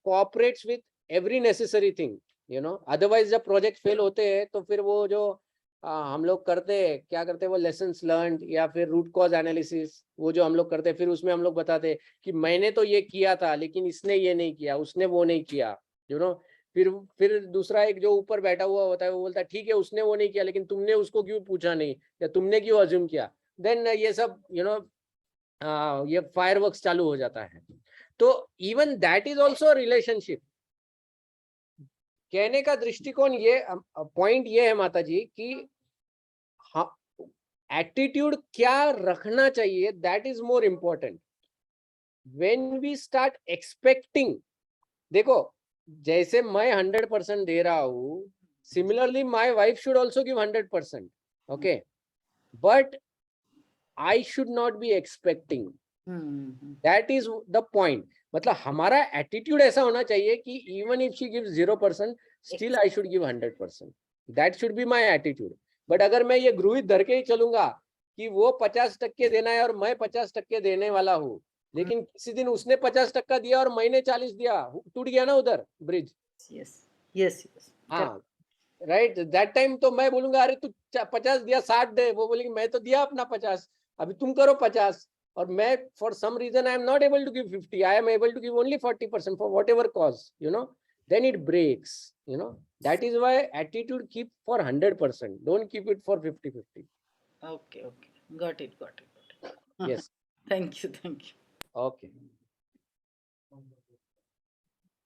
cooperates with every necessary thing, you know. Otherwise जब प्रोजेक्ट फेल होते हैं तो फिर वो जो हम लोग करते हैं, क्या करते हैं, वो लेसन्स लर्न या फिर रूट कॉज एनालिसिस, वो जो हम लोग करते हैं, फिर उसमें हम लोग बताते हैं कि मैंने तो ये किया था लेकिन इसने ये नहीं किया, उसने वो नहीं किया, यू नो। फिर दूसरा एक जो ऊपर बैठा हुआ होता है वो बोलता है ठीक है उसने वो नहीं किया लेकिन तुमने उसको क्यों पूछा नहीं या तुमने क्यों अज्यूम किया। देन ये सब यू नो ये फायरवर्क्स चालू हो जाता है। तो even that is also relationship. कहने का दृष्टिकोण ये पॉइंट ये है माता जी कि एटीट्यूड क्या रखना चाहिए, that is more important. When we start expecting, देखो जैसे मैं 100% दे रहा हूँ, similarly my wife should also give 100%, okay, but I should not be expecting. That is the point. मतलब हमारा एटीट्यूड ऐसा होना चाहिए कि even if she gives 0%, still I should give 100%. That should be my attitude. But अगर मैं ये गृहित धर के ही चलूंगा कि वो 50% देना है और मैं 50% देने वाला हूँ, लेकिन किसी दिन उसने 50% दिया और मैंने 40 दिया, टूट गया ना उधर ब्रिज। यस यस यस, हाँ राइट, दैट टाइम तो मैं बोलूंगा अरे तू 50 दिया 60 दे, वो बोलेगी मैं तो दिया अपना 50, अभी तुम करो 50, और मैं for some reason I am not able to give 50, I am able to give only 40% for whatever cause, you know, then it breaks, you know. That is why attitude keep for 100%, don't keep it for 50-50. Okay okay, got it got it. Yes. Thank you Okay.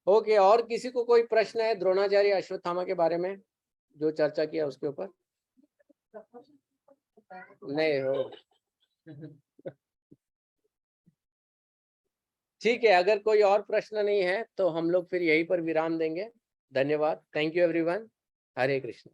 Okay, और किसी को कोई प्रश्न है द्रोणाचार्य अश्वत्थामा के बारे में जो चर्चा किया उसके ऊपर? नहीं हो। ठीक है, अगर कोई और प्रश्न नहीं है तो हम लोग फिर यहीं पर विराम देंगे। धन्यवाद। Thank you everyone. Hare Krishna.